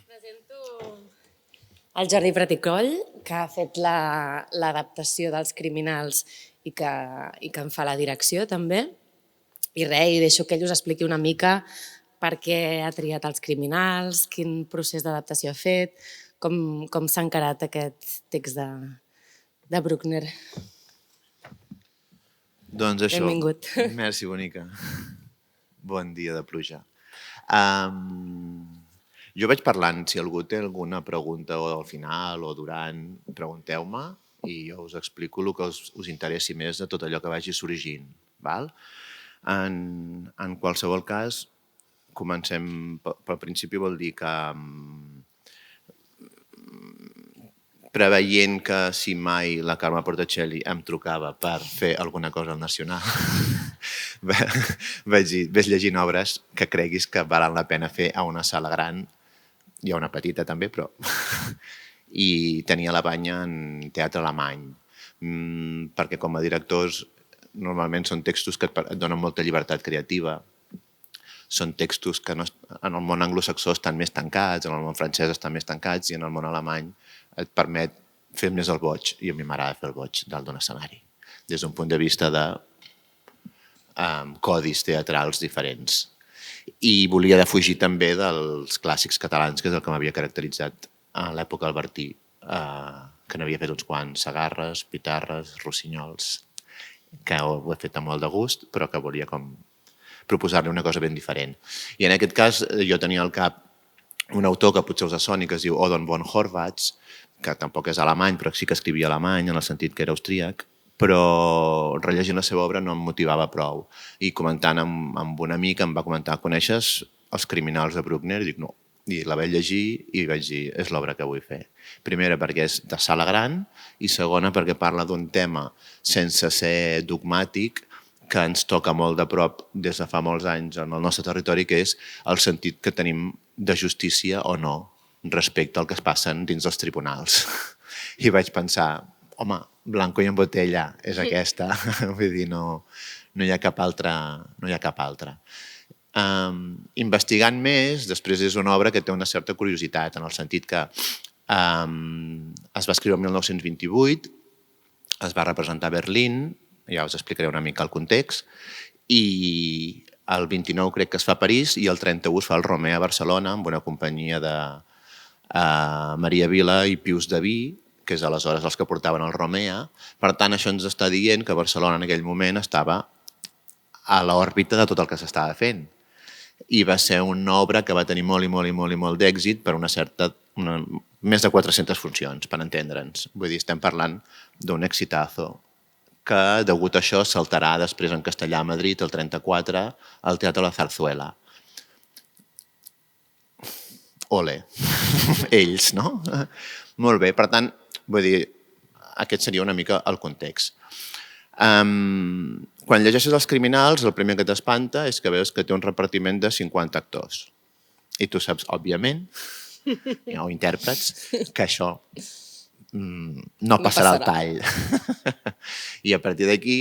Presento el Jordi Praticoll, que ha fet l'adaptació dels Criminals i que en fa la direcció també. I res, i deixo que ell us expliqui una mica per què ha triat els Criminals, quin procés d'adaptació ha fet, com s'ha encarat aquest text de Bruckner. Doncs això, Benvingut. merci, bonica. Bon dia de pluja. Jo vaig parlant, si algú té alguna pregunta o al final o durant, pregunteu-me i jo us explico el que us interessi més de tot allò que vagi sorgint. Val? En qualsevol cas, comencem pel principi, vol dir que preveient que si mai la Carme Portacelli em trucava per fer alguna cosa al Nacional, vaig dir, ves llegint obres que creguis que valen la pena fer a una sala gran, i a una petita també, però... I tenia la banya en teatre alemany, perquè com a directors normalment són textos que et donen molta llibertat creativa, són textos que en el món anglosaxó estan més tancats, en el món francès estan més tancats i en el món alemany et permet fer més el boig, i a mi m'agrada fer el boig dalt d'un escenari, des d'un punt de vista de codis teatrals diferents. I volia defugir també dels clàssics catalans, que és el que m'havia caracteritzat a l'època del Bertí, que n'havia fet uns quants, Segarres, Pitarres, Rossinyols, que ho he fet amb molt de gust, però que volia com proposar-li una cosa ben diferent. I en aquest cas jo tenia al cap un autor que potser us soni, que es diu Odon von Horvath, que tampoc és alemany, però sí que escrivia alemany, en el sentit que era austríac, però rellegint la seva obra no em motivava prou. I comentant amb un amic em va comentar, coneixes Els Criminals de Bruckner? I dic, no. I la vaig llegir i vaig dir, és l'obra que vull fer. Primera, perquè és de sala gran, i segona, perquè parla d'un tema sense ser dogmàtic, que ens toca molt de prop des de fa molts anys en el nostre territori, que és el sentit que tenim de justícia o no respecte al que es passen dins dels tribunals. I vaig pensar, home, blanco i en botella és aquesta, vull dir, no hi ha cap altra. Investigant més, després és una obra que té una certa curiositat, en el sentit que es va escriure el 1928, es va representar a Berlín, ja us explicaré una mica el context, i el 29 crec que es fa a París i el 31 es fa el Romea a Barcelona amb una companyia de Maria Vila i Pius Daví, que és aleshores els que portaven el Romea. Per tant, això ens està dient que Barcelona en aquell moment estava a l'òrbita de tot el que s'estava fent. I va ser una obra que va tenir molt d'èxit per més de 400 funcions, per entendre'ns. Vull dir, estem parlant d'un exitazo que, degut a això, saltarà després en castellà a Madrid, el 34, al Teatre La Zarzuela. Ole, ells, no? Molt bé, per tant, vull dir, aquest seria una mica el context. Quan llegeixes Els Criminals, el primer que t'espanta és que veus que té un repartiment de 50 actors. I tu saps, òbviament, o intèrprets, que això no passarà el tall. I a partir d'aquí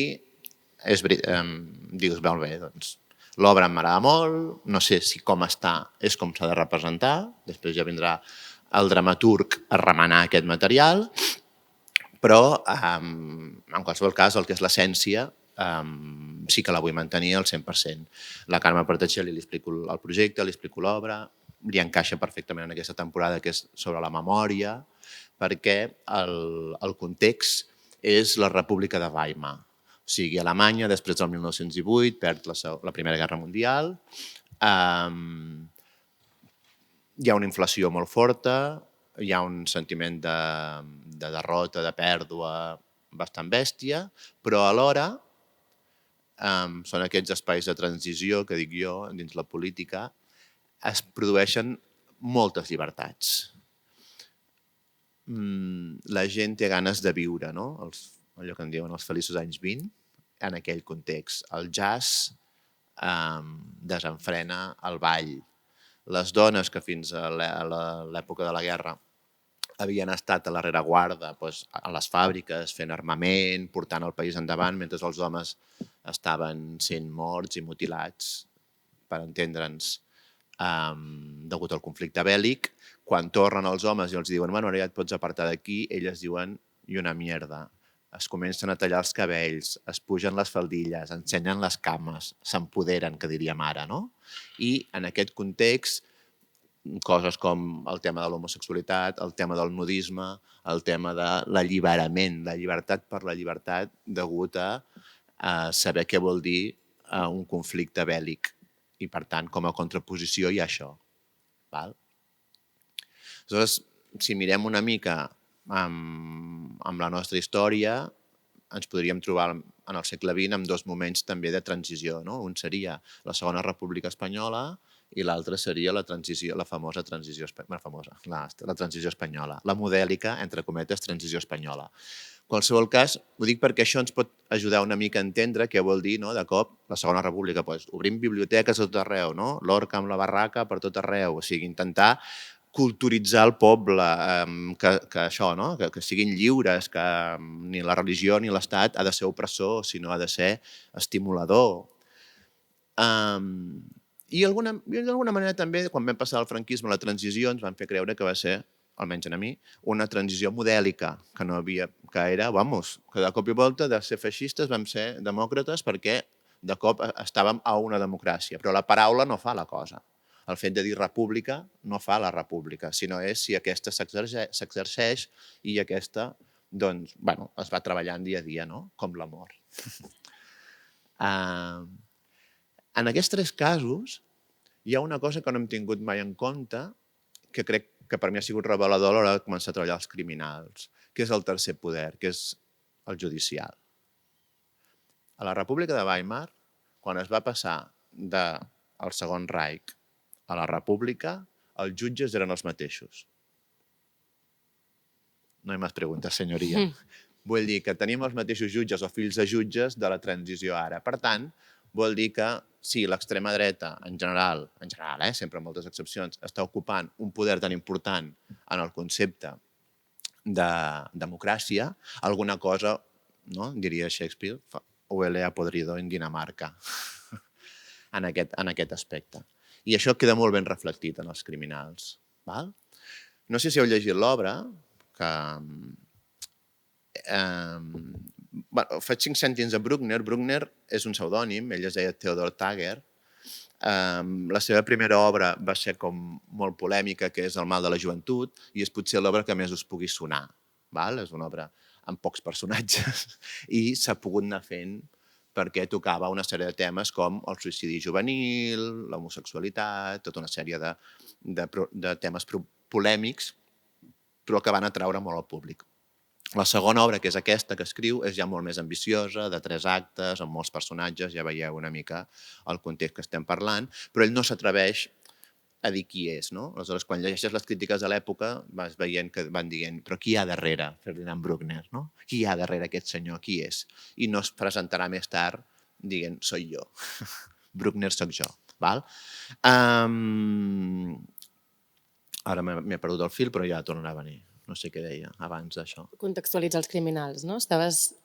dius, molt bé, doncs l'obra m'agrada molt, no sé si com està és com s'ha de representar, després ja vindrà el dramaturg a remenar aquest material, però en qualsevol cas el que és l'essència sí que la vull mantenir al 100%. La Carme Portacelli li explico el projecte, li explico l'obra, li encaixa perfectament en aquesta temporada que és sobre la memòria, perquè el context és la República de Weimar. O sigui, Alemanya, després del 1918, perd la Primera Guerra Mundial, hi ha una inflació molt forta, hi ha un sentiment de derrota, de pèrdua bastant bèstia, però alhora són aquests espais de transició, que dic jo, dins la política, es produeixen moltes llibertats. La gent té ganes de viure, no? Allò que en diuen els feliços anys 20, en aquell context. El jazz desenfrena el ball. Les dones que fins a l'època de la guerra havien estat a la rereguarda a les fàbriques, fent armament, portant el país endavant, mentre els homes estaven sent morts i mutilats, per entendre'ns, degut al conflicte bèl·lic. Quan tornen els homes i els diuen bueno, ara ja et pots apartar d'aquí, elles diuen i una mierda. Es comencen a tallar els cabells, es pugen les faldilles, ensenyen les cames, s'empoderen, que diríem ara, no? I en aquest context, coses com el tema de l'homosexualitat, el tema del nudisme, el tema de l'alliberament, la llibertat per la llibertat degut a saber què vol dir un conflicte bèl·lic. I, per tant, com a contraposició hi ha això. Val? Aleshores, si mirem una mica amb la nostra història, ens podríem trobar en el segle XX amb dos moments també de transició. No? Un seria la Segona República Espanyola i l'altre seria la famosa transició la transició espanyola, la modèlica, entre cometes, transició espanyola. En qualsevol cas, ho dic perquè això ens pot ajudar una mica a entendre què vol dir, no? De cop, la Segona República, doncs, obrim biblioteques a tot arreu, no? L'Orca amb la barraca per tot arreu, o sigui, intentar culturitzar el poble, que això, no? Que siguin lliures, que ni la religió ni l'Estat ha de ser opressor, sinó ha de ser estimulador. I d'alguna manera també, quan vam passar el franquisme, la transició ens van fer creure que va ser, almenys a mi, una transició modèlica, que era, que de cop i volta de ser feixistes vam ser demòcrates perquè de cop estàvem a una democràcia. Però la paraula no fa la cosa. El fet de dir república no fa la república, sinó és si aquesta s'exerceix i aquesta, doncs, es va treballant dia a dia, no? Com l'amor. En aquests tres casos hi ha una cosa que no hem tingut mai en compte, que crec que per mi ha sigut revelador a l'hora de començar a treballar els criminals, que és el tercer poder, que és el judicial. A la República de Weimar, quan es va passar del Segon Reich a la República, els jutges eren els mateixos. No hi ha més preguntes, senyoria. Vull dir que tenim els mateixos jutges o fills de jutges de la transició ara. Per tant, vol dir que si l'extrema dreta, en general, sempre amb moltes excepcions, està ocupant un poder tan important en el concepte de democràcia, alguna cosa, no? Diria Shakespeare, huele a podrido en Dinamarca, en aquest aspecte. I això queda molt ben reflectit en els criminals. Val? No sé si heu llegit l'obra, que faig 5 cèntims a Bruckner. Bruckner és un pseudònim, ell es deia Theodor Tager. La seva primera obra va ser com molt polèmica, que és El mal de la joventut, i és potser l'obra que més us pugui sonar. És una obra amb pocs personatges i s'ha pogut anar fent perquè tocava una sèrie de temes com el suïcidi juvenil, l'homosexualitat, tota una sèrie de temes polèmics, però que van atraure molt al públic. La segona obra, que és aquesta que escriu, és ja molt més ambiciosa, de 3 actes, amb molts personatges, ja veieu una mica el context que estem parlant, però ell no s'atreveix a dir qui és, no? Aleshores, quan llegeixes les crítiques de l'època, vas veient que van dient però qui hi ha darrere Ferdinand Bruckner, no? Qui hi ha darrere aquest senyor? Qui és? I no es presentarà més tard dient soy jo. Bruckner soc jo. Val? Ara m'he perdut el fil, però ja tornarà a venir. No sé què deia abans d'això. Contextualitzar els criminals, no? Estaves...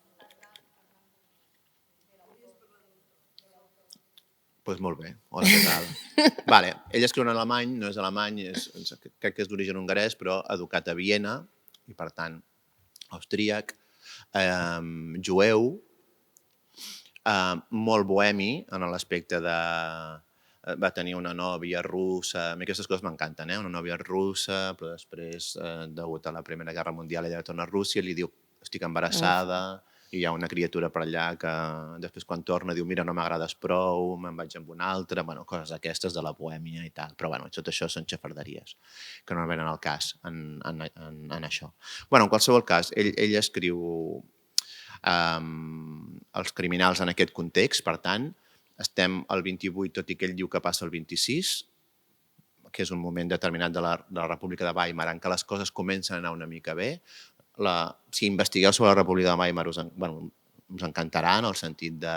Doncs molt bé. Hola, què tal? Vale. Ell escriu en alemany, no és alemany, crec que és d'origen hongarès, però educat a Viena, i per tant austríac, jueu, molt bohemi en l'aspecte de... Va tenir una nòvia russa, a mi aquestes coses m'encanten, una nòvia russa, però després, degut a la Primera Guerra Mundial, ella va tornar a Rússia, li diu, estic embarassada, i hi ha una criatura per allà que després quan torna diu, mira, no m'agrades prou, me'n vaig amb una altra, coses aquestes de la bohèmia i tal. Però tot això són xafarderies, que no venen al cas en això. En qualsevol cas, ell escriu els criminals en aquest context, per tant, estem al 28, tot i que ell diu que passa al 26, que és un moment determinat de la República de Weimar en què les coses comencen a anar una mica bé. Si investigueu sobre la República de Weimar us encantarà en el sentit de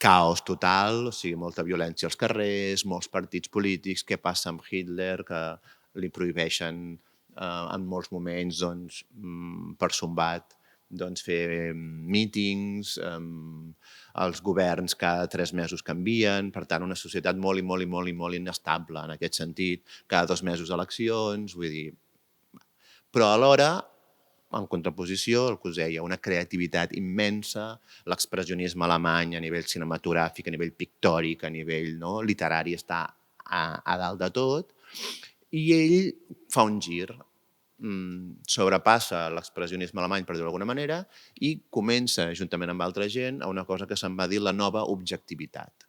caos total, o sigui, molta violència als carrers, molts partits polítics, què passa amb Hitler, que li prohibeixen en molts moments per sombat doncs, fer mítings, els governs cada 3 mesos canvien, per tant, una societat molt i molt i molt i molt inestable en aquest sentit, cada 2 mesos eleccions, vull dir... Però alhora, en contraposició, el que us deia, una creativitat immensa, l'expressionisme alemany a nivell cinematogràfic, a nivell pictòric, a nivell literari està a dalt de tot, i ell fa un gir, sobrepassa l'expressionisme alemany, per dir-ho d'alguna manera, i comença, juntament amb altra gent, a una cosa que se'n va dir la nova objectivitat,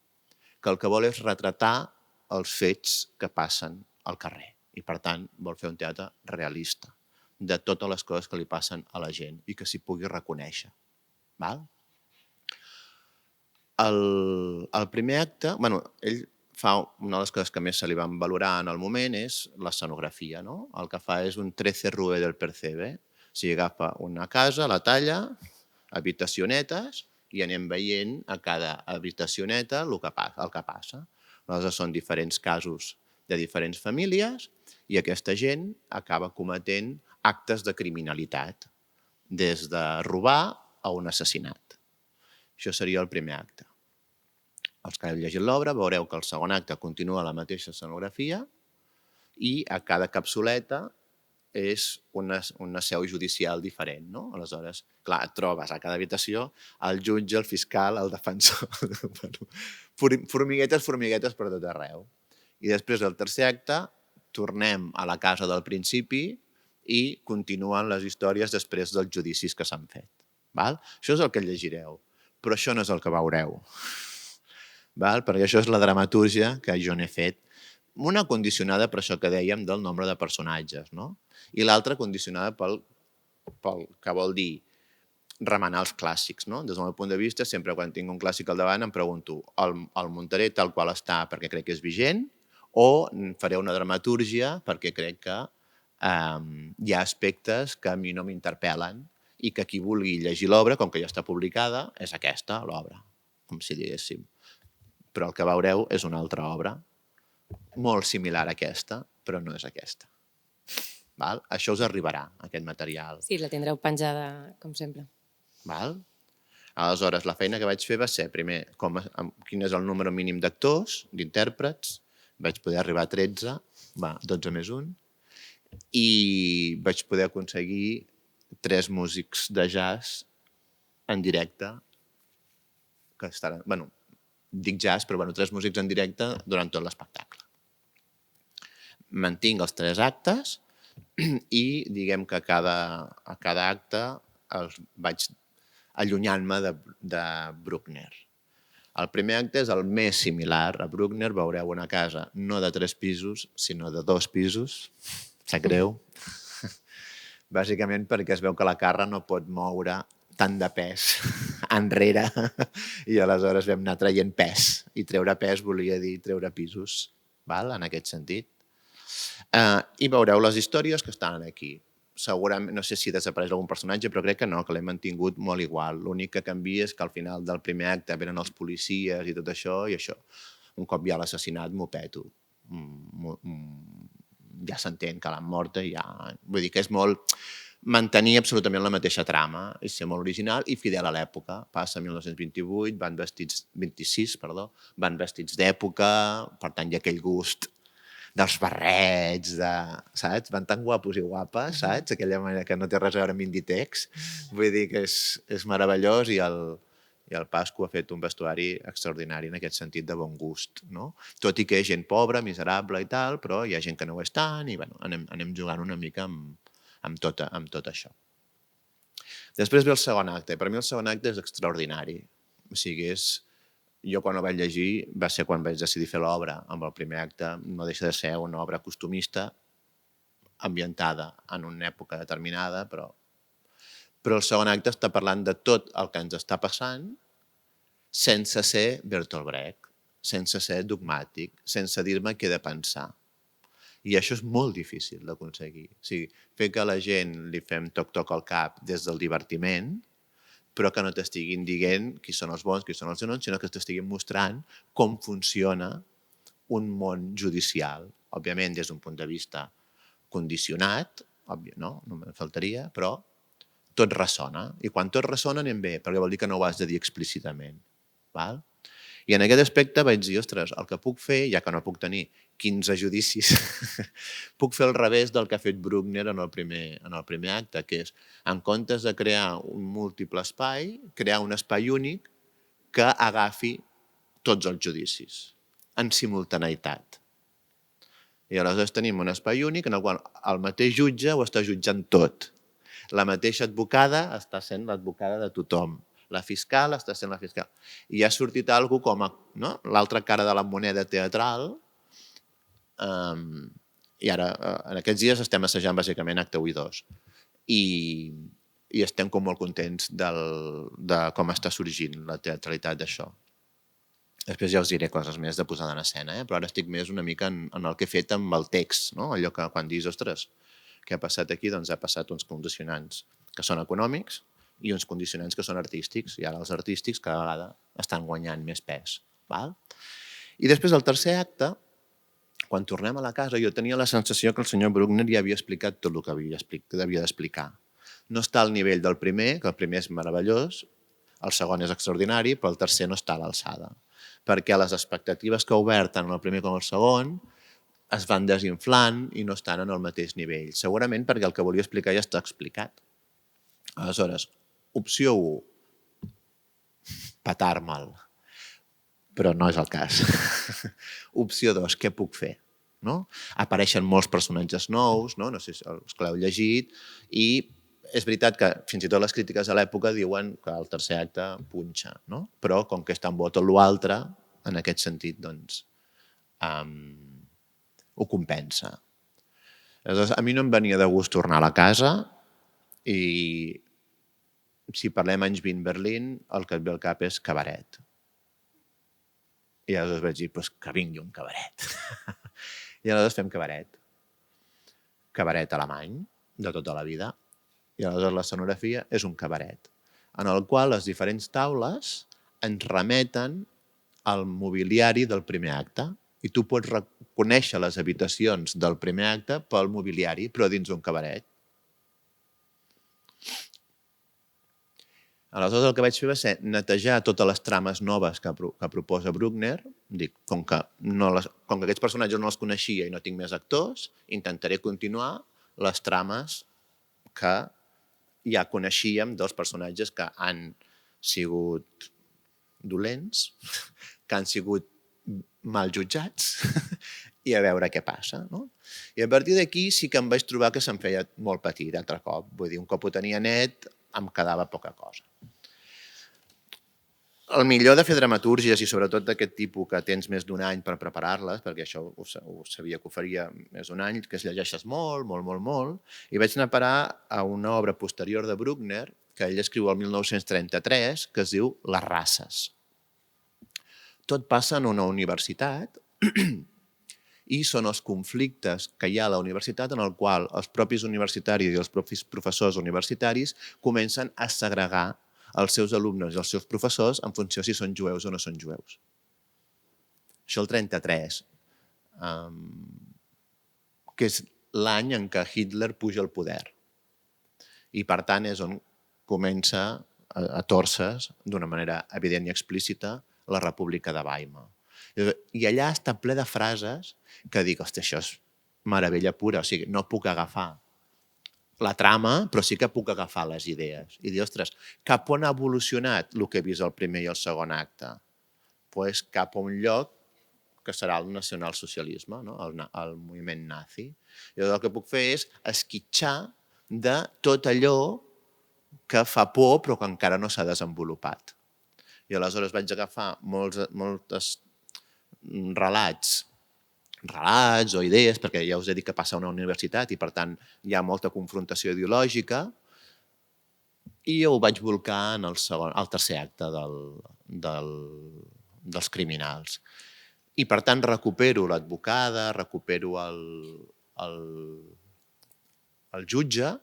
que el que vol és retratar els fets que passen al carrer. I, per tant, vol fer un teatre realista de totes les coses que li passen a la gent i que s'hi pugui reconèixer. Val? El primer acte, ell fa una de les coses que més se li van valorar en el moment és l'escenografia. No? El que fa és un 13 rue del percebe. O sigui, agafa una casa, la talla, habitacionetes, i anem veient a cada habitacioneta el que passa. Aleshores, són diferents casos de diferents famílies i aquesta gent acaba cometent actes de criminalitat, des de robar a un assassinat. Això seria el primer acte. Els que heu llegit l'obra veureu que el segon acte continua la mateixa escenografia i a cada capsuleta és una seu judicial diferent. No? Aleshores, clar, et trobes a cada habitació el jutge, el fiscal, el defensor... formiguetes per tot arreu. I després del tercer acte tornem a la casa del principi i continuen les històries després dels judicis que s'han fet. Val? Això és el que llegireu, però això no és el que veureu. Val? Perquè això és la dramatúrgia que jo n'he fet. Una condicionada per això que dèiem del nombre de personatges, no? I l'altra condicionada pel que vol dir remenar els clàssics. No? Des del meu punt de vista, sempre quan tinc un clàssic al davant em pregunto el muntaré tal qual està perquè crec que és vigent o faré una dramatúrgia perquè crec que hi ha aspectes que a mi no m'interpel·len i que qui vulgui llegir l'obra, com que ja està publicada, és aquesta l'obra, com si diguéssim. Però el que veureu és una altra obra, molt similar a aquesta, però no és aquesta. Val? Això us arribarà, aquest material. Sí, la tindreu penjada, com sempre. Val? Aleshores, la feina que vaig fer va ser, primer, quin és el número mínim d'actors, d'intèrprets, vaig poder arribar a 13, 12 més 1, i vaig poder aconseguir 3 músics de jazz en directe, que estaran, dic jazz, però 3 músics en directe durant tot l'espectacle. Mantinc els 3 actes i diguem que a cada acte vaig allunyant-me de Bruckner. El primer acte és el més similar a Bruckner. Veureu una casa no de 3 pisos, sinó de 2 pisos. Sap greu. Bàsicament perquè es veu que la Carra no pot moure tant de pes enrere i aleshores vam anar traient pes. I treure pes volia dir treure pisos, en aquest sentit. I veureu les històries que estan aquí. Segurament, no sé si desapareix algun personatge, però crec que no, que l'he mantingut molt igual. L'únic que canvia és que al final del primer acte venen els policies i tot això, i això, un cop ja l'assassinat, m'ho peto. Ja s'entén que l'han morta i ja... Vull dir que és molt... Mantenir absolutament la mateixa trama i ser molt original i fidel a l'època. Passa 1928, van vestits d'època, per tant hi ha aquell gust dels barrets, saps? Van tan guapos i guapes, saps? Aquella manera que no té res a veure amb Inditex. Vull dir que és meravellós i el Pasco ha fet un vestuari extraordinari en aquest sentit de bon gust. No? Tot i que és gent pobra, miserable i tal, però hi ha gent que no ho és tant i anem jugant una mica amb tot això. Després ve el segon acte. Per mi el segon acte és extraordinari. O sigui, jo quan ho vaig llegir va ser quan vaig decidir fer l'obra. Amb el primer acte no deixa de ser una obra costumista ambientada en una època determinada, però el segon acte està parlant de tot el que ens està passant sense ser Bertolt Brecht, sense ser dogmàtic, sense dir-me què he de pensar. I això és molt difícil d'aconseguir. O sigui, fer que a la gent li fem toc-toc al cap des del divertiment, però que no t'estiguin dient qui són els bons, qui són els dolents, sinó que t'estiguin mostrant com funciona un món judicial. Òbviament, des d'un punt de vista condicionat, no me'n faltaria, però tot ressona. I quan tot ressona anem bé, perquè vol dir que no ho has de dir explícitament. Val? I en aquest aspecte vaig dir, ostres, el que puc fer, ja que no puc tenir 15 judicis, puc fer al revés del que ha fet Bruckner en el primer acte, que és, en comptes de crear un múltiple espai, crear un espai únic que agafi tots els judicis, en simultaneïtat. I aleshores tenim un espai únic en el qual el mateix jutge ho està jutjant tot. La mateixa advocada està sent l'advocada de tothom. La fiscal està sent la fiscal. I ha sortit alguna cosa com l'altra cara de la moneda teatral. I ara, en aquests dies, estem assajant bàsicament acte 1 i 2. I estem com molt contents de com està sorgint la teatralitat d'això. Després ja us diré coses més de posada en escena, però ara estic més una mica en el que he fet amb el text. Allò que quan dius, ostres, què ha passat aquí? Doncs ha passat uns condicionants que són econòmics i uns condicionants que són artístics, i ara els artístics cada vegada estan guanyant més pes. I després del tercer acte, quan tornem a la casa, jo tenia la sensació que el senyor Bruckner ja havia explicat tot el que havia d'explicar. No està al nivell del primer, que el primer és meravellós, el segon és extraordinari, però el tercer no està a l'alçada, perquè les expectatives que ha obert tant en el primer com el segon es van desinflant i no estan en el mateix nivell. Segurament perquè el que volia explicar ja està explicat. Aleshores, opció 1, petar-me'l, però no és el cas. Opció 2, què puc fer? Apareixen molts personatges nous, no sé si els que l'heu llegit, i és veritat que fins i tot les crítiques de l'època diuen que el tercer acte punxa, però com que és tan bo tot l'altre, en aquest sentit, doncs, ho compensa. Aleshores, a mi no em venia de gust tornar a la casa i si parlem anys 20 Berlín, el que et ve al cap és cabaret. I aleshores vaig dir, que vingui un cabaret. I aleshores fem cabaret. Cabaret alemany, de tota la vida. I aleshores la escenografia és un cabaret, en el qual les diferents taules ens remeten al mobiliari del primer acte. I tu pots reconèixer les habitacions del primer acte pel mobiliari, però dins d'un cabaret. Aleshores, el que vaig fer va ser netejar totes les trames noves que proposa Bruckner. Dic, com que aquests personatges no els coneixia i no tinc més actors, intentaré continuar les trames que ja coneixíem dels personatges que han sigut dolents, que han sigut mal jutjats, i a veure què passa. I a partir d'aquí sí que em vaig trobar que se'm feia molt petit altre cop. Vull dir, un cop ho tenia net, em quedava poca cosa. El millor de fer dramatúrgies i sobretot d'aquest tipus que tens més d'un any per preparar-les, perquè això ho sabia que ho faria més d'un any, que es llegeixes molt, molt, molt, molt, i vaig anar a parar a una obra posterior de Bruckner, que ell escriu el 1933, que es diu Les races. Tot passa en una universitat i són els conflictes que hi ha a la universitat en el qual els propis universitaris i els propis professors universitaris comencen a segregar els seus alumnes i els seus professors en funció si són jueus o no són jueus. Això el 33, que és l'any en què Hitler puja al poder. I per tant és on comença a tòrcer d'una manera evident i explícita la República de Weimar. I allà està ple de frases que dic, hosti, això és meravella pura, o sigui, no puc agafar la trama, però sí que puc agafar les idees. I dir, ostres, cap on ha evolucionat el que he vist al primer i al segon acte? Doncs cap a un lloc que serà el nacionalsocialisme, el moviment nazi. I el que puc fer és esquitxar de tot allò que fa por però que encara no s'ha desenvolupat. I aleshores vaig agafar molts relats o idees, perquè ja us he dit que passa a una universitat i per tant hi ha molta confrontació ideològica, i ho vaig volcar en el tercer acte dels criminals. I per tant recupero l'advocada, recupero el jutge,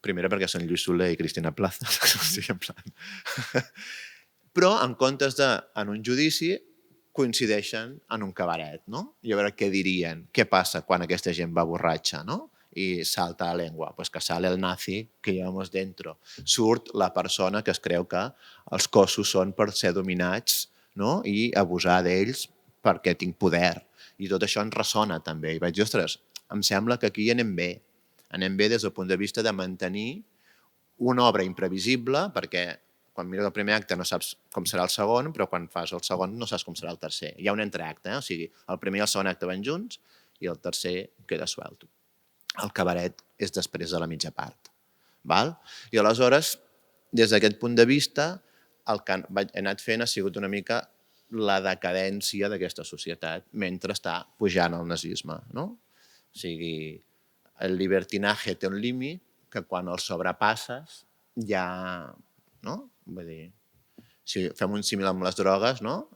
primera perquè són Lluís Soler i Cristina Plaza, però en comptes en un judici coincideixen en un cabaret, no? I a veure què dirien, què passa quan aquesta gent va borratxa, no? i salta la llengua, pues que sale el nazi que llevamos dentro. Surt la persona que es creu que els cossos són per ser dominats, no? I abusar d'ells perquè tinc poder. I tot això ens ressona també. I vaig dir, ostres, em sembla que aquí anem bé. Anem bé des del punt de vista de mantenir una obra imprevisible, perquè quan mires el primer acte no saps com serà el segon, però quan fas el segon no saps com serà el tercer. Hi ha un entreacte, o sigui, el primer i el segon acte van junts i el tercer queda suelto. El cabaret és després de la mitja part. Val? I aleshores, des d'aquest punt de vista, el que he anat fent ha sigut una mica la decadència d'aquesta societat mentre està pujant el nazisme. No? O sigui, el libertinaje té un límit que quan el sobrepasses ja... No? Vull dir, si fem un símil amb les drogues, no?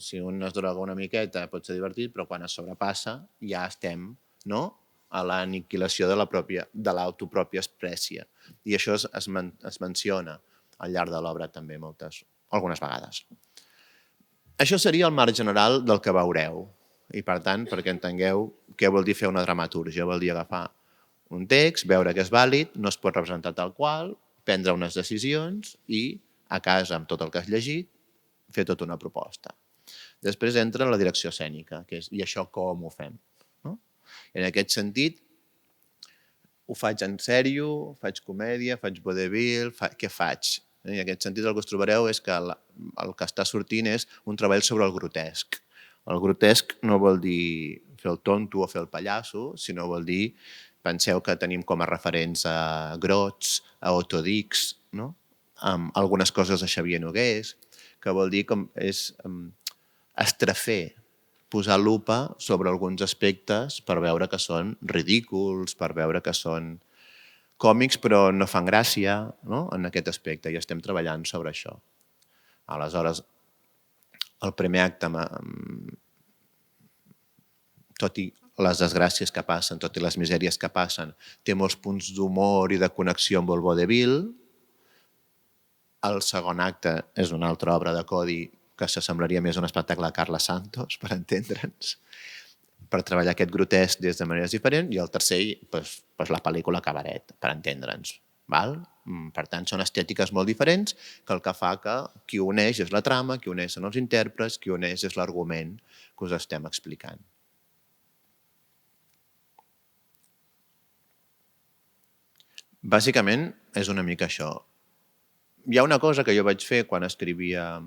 Si un es droga una miqueta pot ser divertit, però quan es sobrepassa ja estem, no? A l'aniquilació de l'autopròpia espècie. I això es menciona al llarg de l'obra també algunes vegades. Això seria el marc general del que veureu. I per tant, perquè entengueu què vol dir fer una dramatúrgia, vol dir agafar un text, veure que és vàlid, no es pot representar tal qual, prendre unes decisions i a casa, amb tot el que has llegit, fer tota una proposta. Després entra la direcció escènica, que és, i això com ho fem? No? En aquest sentit, ho faig en sèrio, faig comèdia, faig vodevil, què faig? En aquest sentit, el que us trobareu és que el que està sortint és un treball sobre el grotesc. El grotesc no vol dir fer el tonto o fer el pallasso, sinó vol dir, penseu que tenim com a referents a Grots, a Otto Dix, no? Amb algunes coses de Xavier Nogués, que vol dir com és estrafer, posar lupa sobre alguns aspectes per veure que són ridículs, per veure que són còmics però no fan gràcia, no? En aquest aspecte, i estem treballant sobre això. Aleshores, el primer acte, tot i les desgràcies que passen, tot i les misèries que passen, té molts punts d'humor i de connexió amb el vodevil. El segon acte és una altra obra de Codi que s'assemblaria més a un espectacle de Carles Santos, per entendre'ns, per treballar aquest grotesc des de maneres diferents, i el tercer, la pel·lícula Cabaret, per entendre'ns. Per tant, són estètiques molt diferents, que el que fa que qui uneix és la trama, qui uneix són els intèrprets, qui uneix és l'argument que us estem explicant. Bàsicament, és una mica això. Hi ha una cosa que jo vaig fer quan escrivia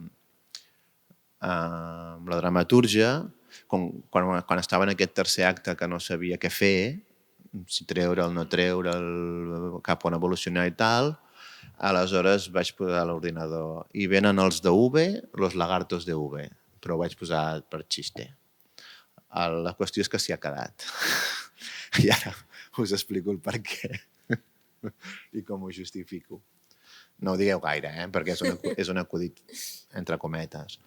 la dramatúrgia, quan estava en aquest tercer acte que no sabia què fer, si treure'l, no treure'l, cap on evolucionar i tal, aleshores vaig posar a l'ordinador i venen els de V, los lagartos de V, però ho vaig posar per xiste. La qüestió és que s'hi ha quedat. I ara us explico el per què i com ho justifico. No ho digueu gaire, perquè és un acudit entre cometes.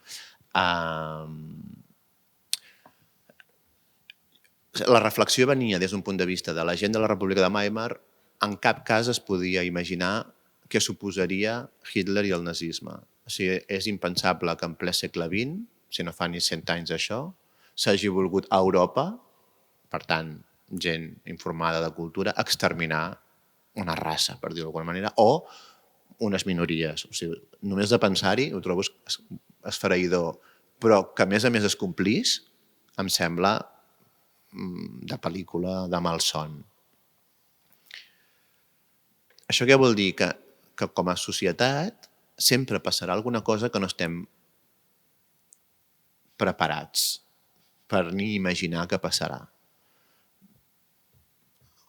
La reflexió venia des d'un punt de vista de la gent de la República de Weimar. En cap cas es podia imaginar què suposaria Hitler i el nazisme. O sigui, és impensable que en ple segle XX, si no fa ni 100 anys d'això, s'hagi volgut a Europa, per tant, gent informada de cultura, exterminar una raça, per dir-ho d'alguna manera, o unes minories. O sigui, només de pensar-hi ho trobo esfereïdor, però que a més es complís, em sembla de pel·lícula de malson. Això què vol dir? Que com a societat sempre passarà alguna cosa que no estem preparats per ni imaginar que passarà.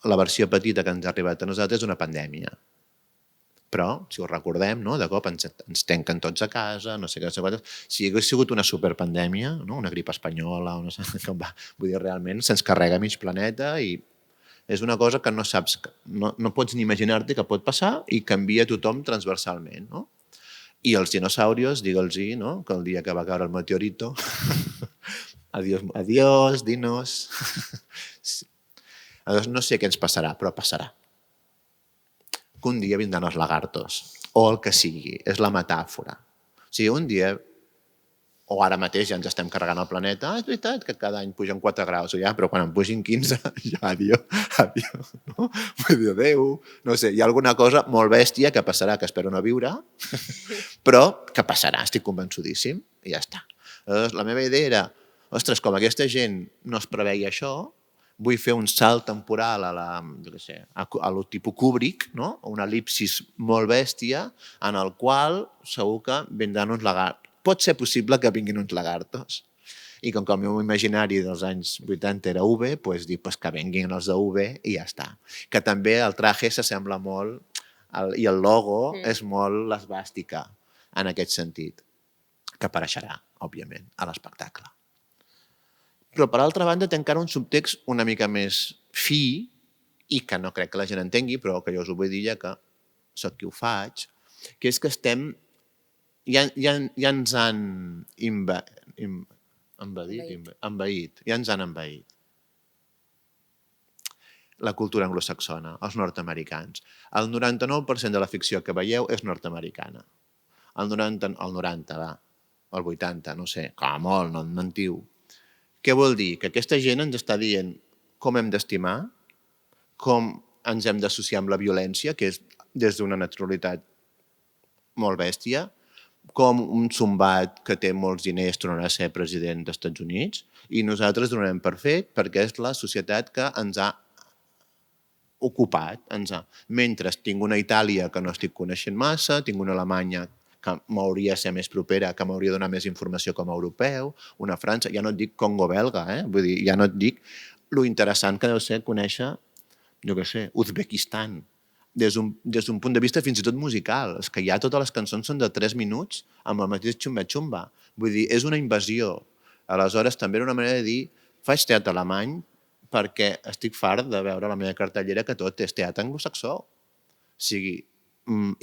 La versió petita que ens ha arribat a nosaltres és una pandèmia. Però, si ho recordem, de cop ens tanquen tots a casa, no sé què. Si hagués sigut una superpandèmia, una grip espanyola, no sé com va, vull dir, realment se'ns carrega mig planeta i és una cosa que no saps, no pots ni imaginar-te que pot passar i canvia tothom transversalment. I els dinosaurios, digue'ls-hi, que el dia que va caure el meteorito, adiós, dinos. No sé què ens passarà, però passarà. Que un dia vindran els lagartos, o el que sigui, és la metàfora. O sigui, un dia, o ara mateix ja ens estem carregant el planeta, és veritat que cada any pugen 4 graus, ja, però quan en pugin 15, ja, adiós, no? Vull dir, adéu, no sé, hi ha alguna cosa molt bèstia que passarà, que espero no viure, però que passarà, estic convençudíssim, i ja està. Aleshores, la meva idea era, ostres, com aquesta gent no es preveia això, vull fer un salt temporal a lo tipus Kubrick, no? Una elipsis molt bèstia, en el qual segur que vindran uns lagartos. Pot ser possible que vinguin uns lagartos. I com que el meu imaginari dels anys 80 era UV, doncs dic que vinguin els de UV i ja està. Que també el traje s'assembla molt, i el logo és molt l'esvàstica, en aquest sentit, que apareixerà, òbviament, a l'espectacle. Però, per altra banda, té encara un subtext una mica més fi i que no crec que la gent entengui, però que jo us ho vull dir ja que soc qui ho faig, que és que estem... Ja ens han envaït. Ja ens han envaït. La cultura anglosaxona, els nord-americans. El 99% de la ficció que veieu és nord-americana. El 80, no sé, com a molt, no en mentiu. Què vol dir? Que aquesta gent ens està dient com hem d'estimar, com ens hem d'associar amb la violència, que és des d'una naturalitat molt bèstia, com un zumbat que té molts diners tornarà a ser president dels Estats Units, i nosaltres donem per fet perquè és la societat que ens ha ocupat. Mentre tinc una Itàlia que no estic coneixent massa, tinc una Alemanya que m'hauria de ser més propera, que m'hauria de donar més informació com a europeu, una França, ja no et dic Congo belga, vull dir, ja no et dic lo interessant que deu ser conèixer, jo què sé, Uzbekistan, des d'un punt de vista fins i tot musical. És que ja totes les cançons són de 3 minuts amb el mateix xumba-xumba. Vull dir, és una invasió. Aleshores, també era una manera de dir, faig teatre alemany perquè estic fart de veure la meva cartellera que tot és teatre anglosaxó. O sigui,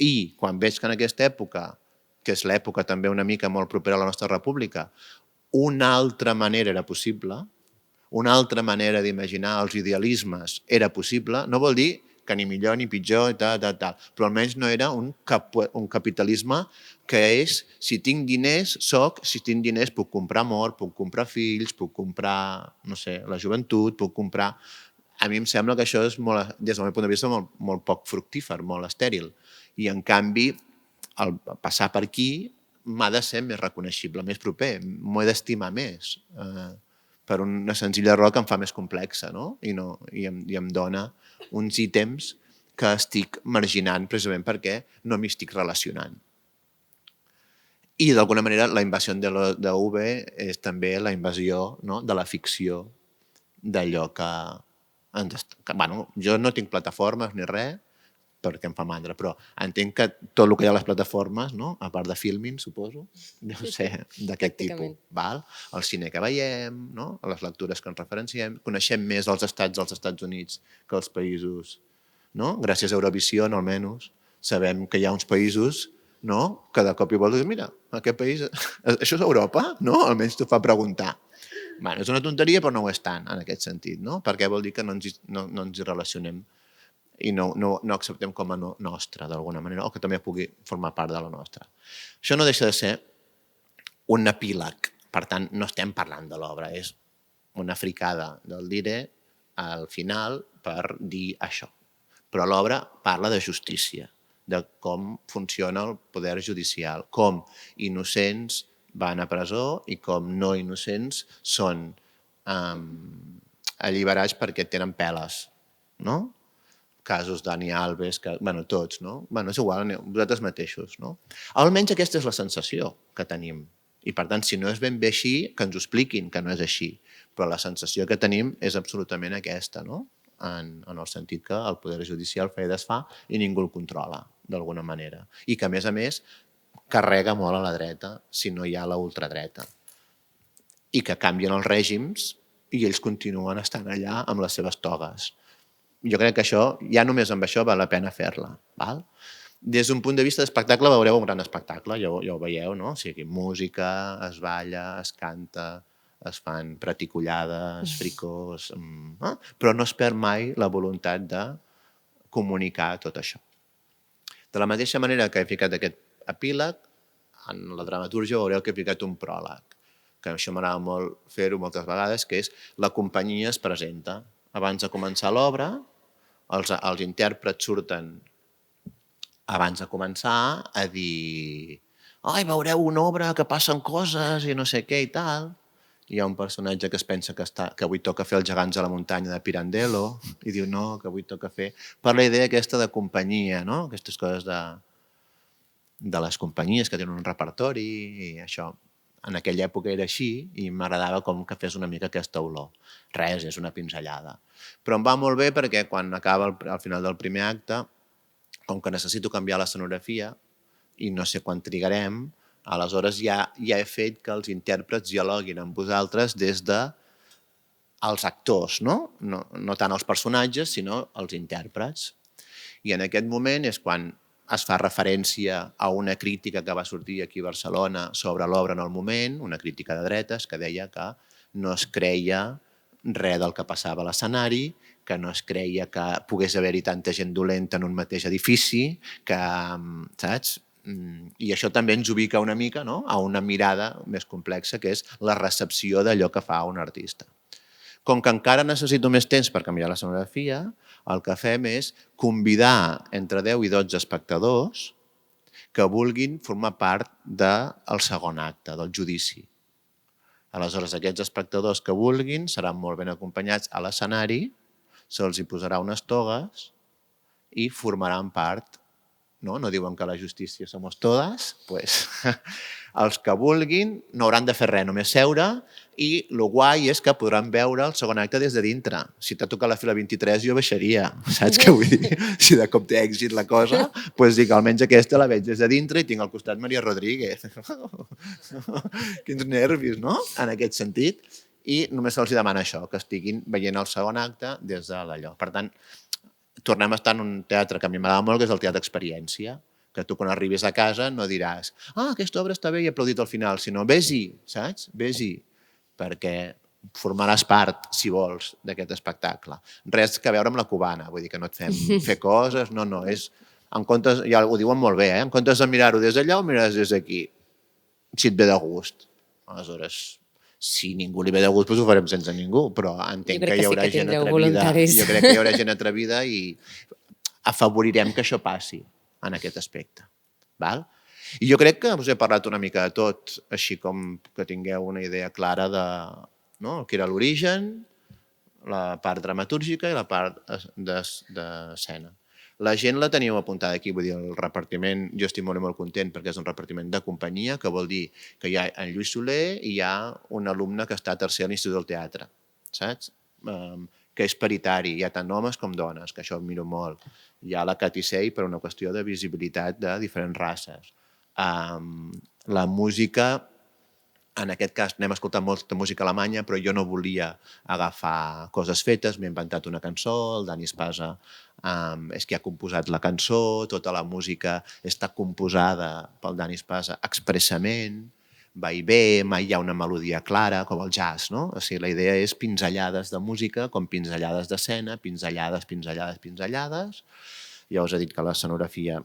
i quan veig que en aquesta època, que és l'època també una mica molt propera a la nostra república, una altra manera era possible, una altra manera d'imaginar els idealismes era possible, no vol dir que ni millor ni pitjor, però almenys no era un capitalisme que és, si tinc diners, si tinc diners puc comprar amor, puc comprar fills, puc comprar, no sé, la joventut, puc comprar... A mi em sembla que això és, des del meu punt de vista, molt poc fructífer, molt estèril. I, en canvi, el passar per aquí m'ha de ser més reconeixible, més proper, m'ho he d'estimar més, per una senzilla raó que em fa més complexa, no? I em dona uns ítems que estic marginant precisament perquè no m'hi estic relacionant. I, d'alguna manera, la invasió de UV és també la invasió de la ficció d'allò que... Bueno, jo no tinc plataformes ni res, perquè em fa mandra, però entenc que tot el que hi ha a les plataformes, a part de Filmin, suposo, deu ser d'aquest tipus. El cine que veiem, les lectures que ens referenciem, coneixem més els estats dels Estats Units que els països. Gràcies a Eurovisió, almenys, sabem que hi ha uns països que de cop i volta dius, mira, aquest país... Això és Europa? Almenys t'ho fa preguntar. És una tonteria, però no ho és tant, en aquest sentit, perquè vol dir que no ens hi relacionem i no acceptem com a nostra, d'alguna manera, o que també pugui formar part de la nostra. Això no deixa de ser un epíleg. Per tant, no estem parlant de l'obra, és una fricada del dire al final per dir això. Però l'obra parla de justícia, de com funciona el poder judicial, com innocents van a presó i com no innocents són alliberats perquè tenen peles, no? Casos Dani Alves, tots, no? És igual, vosaltres mateixos, no? Almenys aquesta és la sensació que tenim. I, per tant, si no és ben bé així, que ens ho expliquin que no és així. Però la sensació que tenim és absolutament aquesta, no? En el sentit que el poder judicial fa i desfà i ningú el controla, d'alguna manera. I que, a més, carrega molt a la dreta si no hi ha la ultradreta. I que canvien els règims i ells continuen estant allà amb les seves togues. Jo crec que això, ja només amb això val la pena fer-la. Des d'un punt de vista d'espectacle veureu un gran espectacle, ja ho veieu, no? O sigui, música, es balla, es canta, es fan praticullades, fricós... Però no es perd mai la voluntat de comunicar tot això. De la mateixa manera que he ficat aquest epíleg, en la dramatúrgia veureu que he ficat un pròleg. que això m'agrada molt fer-ho moltes vegades, que és la companyia es presenta. Abans de començar l'obra, els intèrprets surten abans de començar a dir ai, veureu una obra que passen coses i no sé què i tal. Hi ha un personatge que es pensa que avui toca fer els gegants a la muntanya de Pirandello i diu no, que avui toca fer... Per la idea aquesta de companyia, no? Aquestes coses de les companyies que tenen un repertori i això. En aquella època era així i m'agradava com que fes una mica aquesta olor. Res, és una pinzellada. Però em va molt bé perquè quan acaba al final del primer acte, com que necessito canviar l'escenografia i no sé quan trigarem, aleshores ja he fet que els intèrprets dialoguin amb vosaltres des de els actors, no? No tant els personatges, sinó els intèrprets. I en aquest moment és quan es fa referència a una crítica que va sortir aquí a Barcelona sobre l'obra en el moment, una crítica de dretes que deia que no es creia res del que passava a l'escenari, que no es creia que pogués haver-hi tanta gent dolenta en un mateix edifici, que, saps? I això també ens ubica una mica, no?, a una mirada més complexa, que és la recepció d'allò que fa un artista. Com que encara necessito més temps per canviar l'escenografia, el que fem és convidar entre 10 i 12 espectadors que vulguin formar part del segon acte, del judici. Aleshores, aquests espectadors que vulguin seran molt ben acompanyats a l'escenari, se'ls hi posarà unes togues i formaran part. No diuen que la justícia somos todas, pues els que vulguin no hauran de fer res, només seure, i el guai és que podran veure el segon acte des de dintre. Si t'ha tocat la fila 23 jo baixaria, saps què vull dir? Si de cop té èxit la cosa, doncs dic, almenys aquesta la veig des de dintre i tinc al costat Maria Rodríguez. Quins nervis, no?, en aquest sentit. I només se'ls demana això, que estiguin veient el segon acte des de l'allò. Per tant, tornem a estar en un teatre que a mi m'agrada molt, que és el teatre experiència, que tu quan arribis a casa no diràs aquesta obra està bé i he aplaudit al final, sinó vés-hi, saps? Vés-hi, perquè formaràs part, si vols, d'aquest espectacle. Res que veure amb la cubana, vull dir que no et fem fer coses, no, és... En comptes, ja ho diuen molt bé, en comptes de mirar-ho des d'allà, ho miraràs des d'aquí, si et ve de gust. Aleshores, si ningú li ve de gust, doncs ho farem sense ningú, però entenc que hi haurà gent atrevida. Jo crec que hi haurà gent atrevida i afavorirem que això passi en aquest aspecte. I jo crec que us he parlat una mica de tot, així com que tingueu una idea clara de que era l'origen, la part dramatúrgica i la part d'escena. La gent la teniu apuntada aquí, vull dir, el repartiment, jo estic molt content perquè és un repartiment de companyia, que vol dir que hi ha en Lluís Soler i hi ha un alumne que està a tercer a l'Institut del Teatre, saps? Que és paritari, hi ha tant homes com dones, que això ho miro molt. Hi ha la Catisei per una qüestió de visibilitat de diferents races. La música, en aquest cas n'hem escoltat molta música alemanya, però jo no volia agafar coses fetes, m'he inventat una cançó, el Dani Espasa és qui ha composat la cançó, tota la música està composada pel Dani Espasa expressament, va i ve, mai hi ha una melodia clara, com el jazz, no? O sigui, la idea és pinzellades de música, com pinzellades d'escena, pinzellades. Ja us he dit que l'escenografia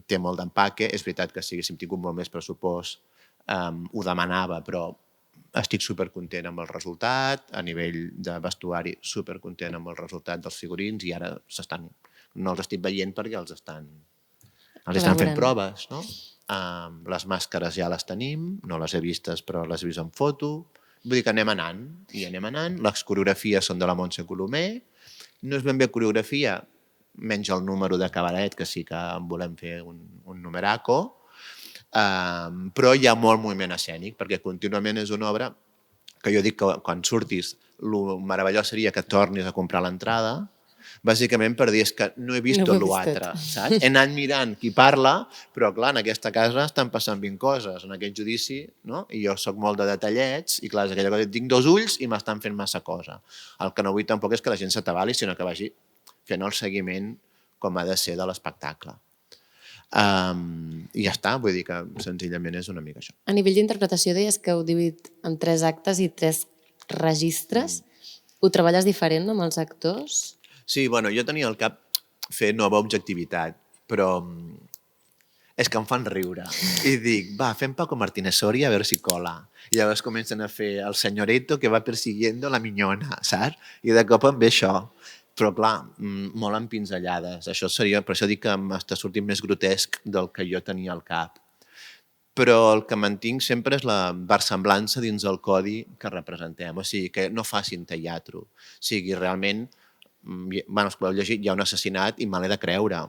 té molt d'empaque, és veritat que si haguéssim tingut molt més pressupost ho demanava, però estic supercontent amb el resultat, a nivell de vestuari supercontent amb el resultat dels figurins i ara no els estic veient perquè els estan fent proves, no? Les màscares ja les tenim, no les he vistes però les he vist en foto, vull dir que anem anant, les coreografies són de la Montse Colomer, no és ben bé coreografia, menys el número de cabaret, que sí que en volem fer un numeraco, però hi ha molt moviment escènic, perquè contínuament és una obra que jo dic que quan surtis el meravellós seria que tornis a comprar l'entrada, bàsicament per dir que no he vist tot l'altre, saps? He anat mirant qui parla, però clar, en aquesta casa estan passant 20 coses, en aquest judici, no? I jo soc molt de detallets, i clar, és aquella cosa, tinc 2 ulls i m'estan fent massa cosa. El que no vull tampoc és que la gent s'atabali, sinó que vagi fent el seguiment com ha de ser de l'espectacle. I ja està, vull dir que senzillament és una mica això. A nivell d'interpretació deies que heu dividit en 3 actes i 3 registres. Ho treballes diferent amb els actors? Sí, jo tenia al cap fer nova objectivitat, però És que em fan riure. I dic, va, fem Paco Martínez Soria a veure si cola. I llavors comencen a fer el senyorito que va persiguiendo la minyona, saps? I de cop em ve això. Però, clar, molt en pinzellades. Això seria, per això dic que m'està sortint més grotesc del que jo tenia al cap. Però el que mantinc sempre és la versemblança dins el codi que representem. O sigui, que no facin teatre. O sigui, realment, bueno, els que l'heu llegit, hi ha un assassinat i me l'he de creure.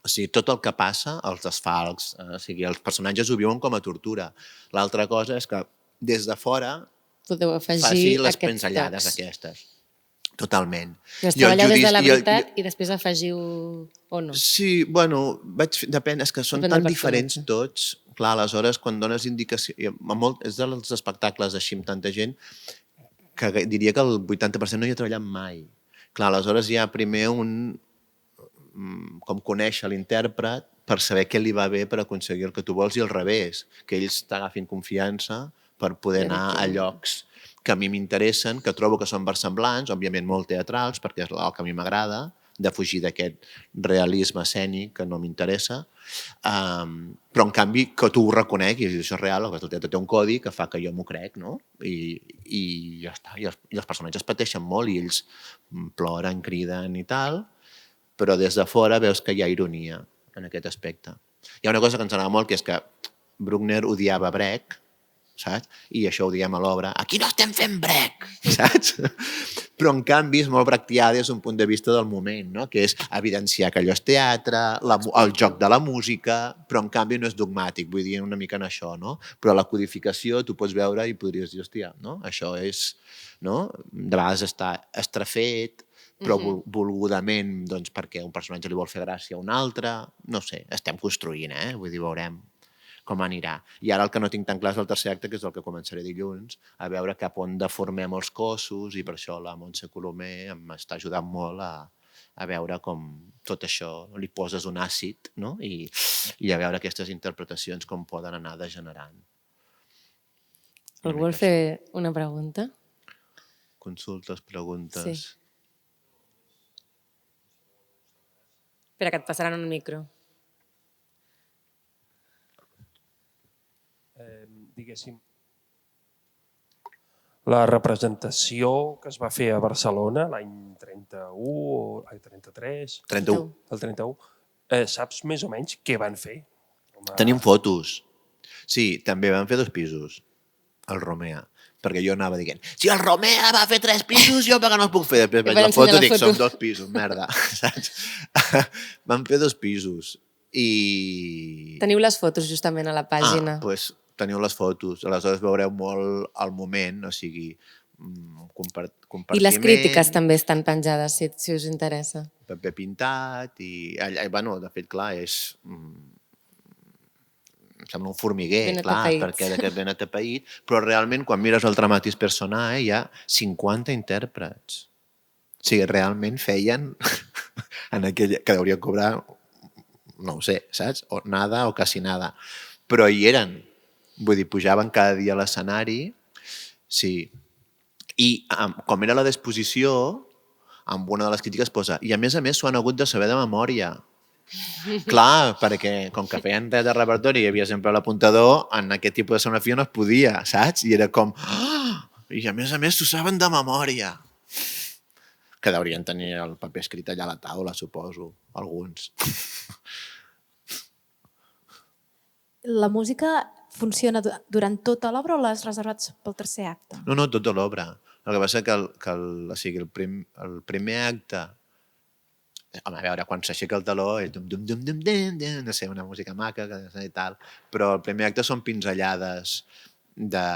O sigui, tot el que passa, els desfalcs, o sigui, els personatges ho viuen com a tortura. L'altra cosa és que des de fora Podeu faci afegir les aquests pinzellades tocs. aquestes. Totalment. Que es treballa des de la veritat i després afegiu o no. Sí, bueno, depèn, és que són Depèn del tan diferents personatge. tots. Clar, aleshores, quan dones indicació... És dels espectacles així amb tanta gent que diria que el 80% no hi ha treballat mai. Clar, aleshores hi ha primer com conèixer l'intèrpret per saber què li va bé per aconseguir el que tu vols i al revés, que ells t'agafin confiança per poder anar a llocs que a mi m'interessen, que trobo que són versemblants, òbviament molt teatrals, perquè és el que a mi m'agrada, de fugir d'aquest realisme escènic que no m'interessa, però en canvi que tu ho reconeguis, i això és real, el teatre té un codi que fa que jo m'ho crec, no? I ja està, i els personatges pateixen molt i ells ploren, criden i tal, però des de fora veus que hi ha ironia en aquest aspecte. Hi ha una cosa que ens agrada molt, que és que Bruckner odiava Brecht, saps? I això ho diem a l'obra. Aquí no estem fent Brecht, saps? Però, en canvi, és molt brechtià des d'un punt de vista del moment, no? Que és evidenciar que allò és teatre, el joc de la música, però, en canvi, no és dogmàtic. Vull dir, una mica en això, no? Però la codificació tu pots veure i podries dir, hòstia, no? Això és... No? De vegades està estrafet, però volgudament, doncs, perquè un personatge li vol fer gràcia a un altre. No sé, estem construint, Vull dir, veurem com anirà. I ara el que no tinc tan clar és el tercer acte, que és el que començaré dilluns, a veure cap on deformem els cossos, i per això la Montse Colomer m'està ajudant molt a veure com tot això li poses un àcid, no? I a veure aquestes interpretacions com poden anar degenerant. Algú vol fer una pregunta? Consultes, preguntes... Sí. Espera, que et passaran un micro. Diguéssim, la representació que es va fer a Barcelona l'any 31 o l'any 33... 31. El 31. Saps més o menys què van fer? Tenim fotos. Sí, també van fer 2 pisos, el Romea. Perquè jo anava dient, si el Romea va fer 3 pisos, jo perquè no els puc fer. Després veig la foto i dic, són 2 pisos, merda. Saps? Van fer 2 pisos. I... Teniu les fotos justament a la pàgina. Doncs teniu les fotos. Aleshores veureu molt el moment, o sigui, compartiments... I les crítiques també estan penjades, si us interessa. Paper pintat i... Bueno, de fet, clar, és... Em sembla un formiguer, clar, perquè d'aquest ben atapeït, però realment, quan mires el Dramatis Personae, hi ha 50 intèrprets. O sigui, realment feien en aquella... que deurien cobrar, no ho sé, saps? O nada o quasi nada. Però hi eren. Vull dir, pujaven cada dia a l'escenari, sí. I com era la disposició, amb una de les crítiques posa, i a més s'ho han hagut de saber de memòria. Clar, perquè com que feien de repertori i hi havia sempre l'apuntador, en aquest tipus de sonografia no es podia, saps? I era com, i a més s'ho saben de memòria. Que deurien tenir el paper escrit allà a la taula, suposo, alguns. La música funciona durant tota l'obra o l'has reservat pel tercer acte? No, tota l'obra. El que passa que el primer acte, home, a veure, quan s'aixeca el taló és no sé, una música maca i tal, però el primer acte són pinzellades de...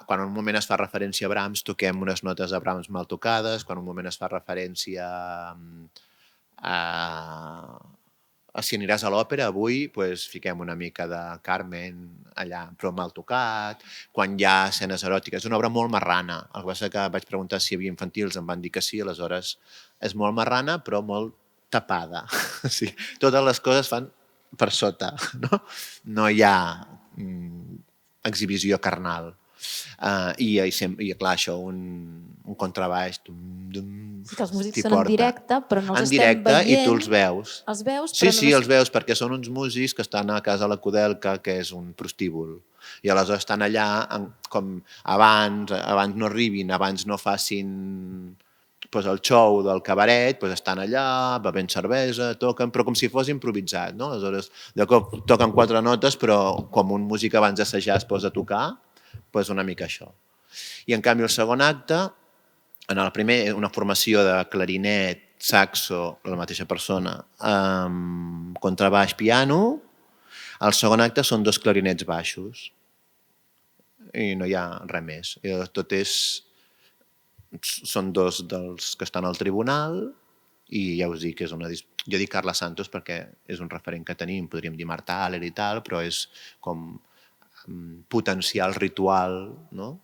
Quan un moment es fa referència a Brahms, toquem unes notes de Brahms mal tocades, quan un moment es fa referència a si aniràs a l'òpera avui, doncs fiquem una mica de Carmen allà, però mal tocat. Quan hi ha escenes eròtiques, és una obra molt marrana. El que passa que vaig preguntar si hi havia infantils, em van dir que sí, aleshores és molt marrana, però molt tapada. Sí, totes les coses fan per sota, no? No hi ha exhibició carnal. I clar, això, un contrabaix... Que els músics són en directe, però no els estem veient. En directe, i tu els veus. Els veus, però Sí, els veus, perquè són uns músics que estan a casa de la Kudelka, que és un prostíbul. I aleshores estan allà com abans no arribin, abans no facin el show del cabaret, estan allà, bevent cervesa, toquen, però com si fos improvisat, no? Aleshores, de cop toquen 4 notes, però com un músic abans d'assajar es posa a tocar, una mica això. I en canvi el segon acte, en el primer una formació de clarinet, saxo, la mateixa persona, contrabaix, piano, el segon acte són 2 clarinets baixos i no hi ha res més. Tot són 2 dels que estan al tribunal i ja us dic que és una... Jo dic Carla Santos perquè és un referent que tenim, podríem dir Marta Aller i tal, però és com potenciar el ritual, no?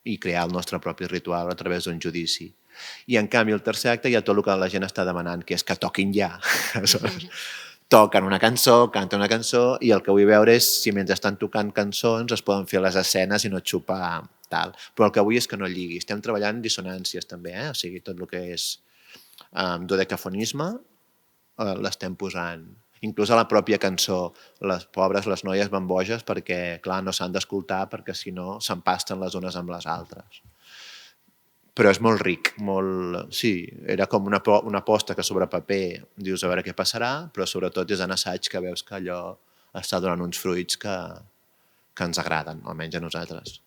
I crear el nostre propi ritual a través d'un judici. I en canvi el tercer acte hi ha tot el que la gent està demanant, que és que toquin ja. Toquen una cançó, canten una cançó i el que vull veure és si mentre estan tocant cançons es poden fer les escenes i no xupar tal. Però el que vull és que no lligui. Estem treballant dissonàncies també, o sigui, tot el que és dodecafonisme l'estem posant. Inclús a la pròpia cançó, les pobres, les noies van boges perquè, clar, no s'han d'escoltar perquè si no s'empasten les unes amb les altres. Però és molt ric, molt... Sí, era com una aposta que sobre paper dius a veure què passarà, però sobretot és en assaig que veus que allò està donant uns fruits que ens agraden, almenys a nosaltres.